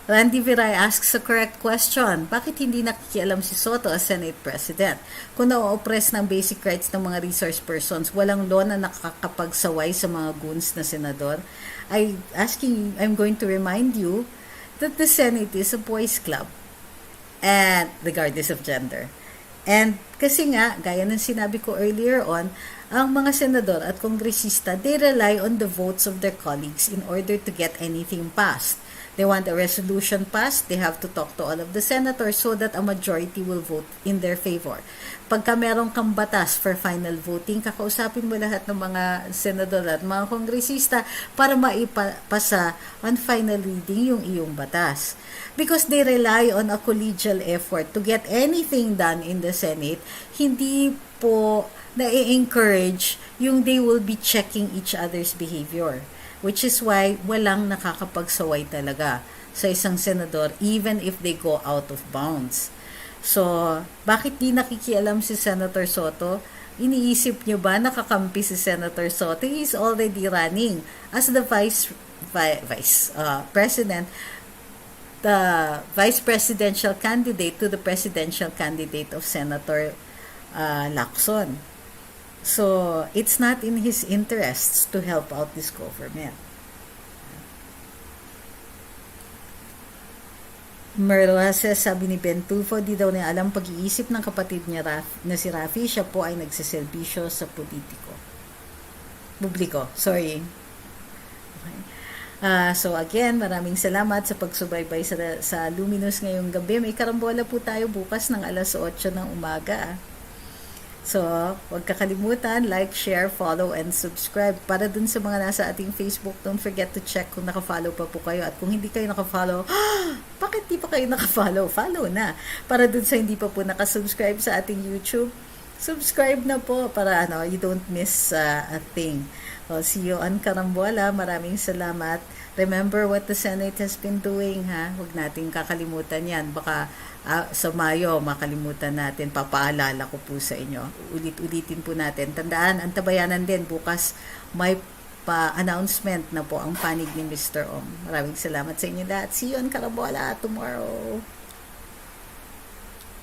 Randy Viray asks a correct question. Bakit hindi nakikialam si Soto as Senate President? Kung na-oppress ng basic rights ng mga resource persons, walang law na nakakapagsaway sa mga goons na senador? I'm going to remind you that the Senate is a boys' club, and regardless of gender. And kasi nga, gaya ng sinabi ko earlier on, ang mga senador at kongresista, they rely on the votes of their colleagues in order to get anything passed. They want a resolution passed, they have to talk to all of the senators so that a majority will vote in their favor. Pagka meron kang batas for final voting, kakausapin mo lahat ng mga senador at mga kongresista para maipasa on final reading yung iyong batas. Because they rely on a collegial effort to get anything done in the Senate, hindi po na-encourage yung they will be checking each other's behavior. Which is why walang nakakapagsaway talaga sa isang senador even if they go out of bounds. So, bakit di nakikialam si Senator Soto? Iniisip nyo ba nakakampi si Senator Soto? He's already running as the vice president, the vice presidential candidate to the presidential candidate of Senator Lacson. So, it's not in his interests to help out this government. Merla says, sabi ni Ben Tulfo, di daw niya alam pag-iisip ng kapatid niya na si Raffy, siya po ay nagsiservisyo sa publiko. Sorry. Okay. So again, maraming salamat sa pagsubaybay sa Luminous ngayong gabi. May karambola po tayo bukas ng alas 8 ng umaga. So, huwag kakalimutan, like, share, follow, and subscribe. Para dun sa mga nasa ating Facebook, don't forget to check kung nakafollow pa po kayo. At kung hindi kayo nakafollow, bakit di pa kayo nakafollow? Follow na. Para dun sa hindi pa po nakasubscribe sa ating YouTube, subscribe na po para you don't miss a thing. Well, see you on Karambola. Maraming salamat. Remember what the Senate has been doing, ha? Huwag natin kakalimutan yan. Baka sa Mayo, makalimutan natin. Papaalala ko po sa inyo. Ulit-ulitin po natin. Tandaan, ang tabayanan din. Bukas may pa-announcement na po ang panig ni Mr. Ong. Maraming salamat sa inyo lahat. See you on Karambola tomorrow.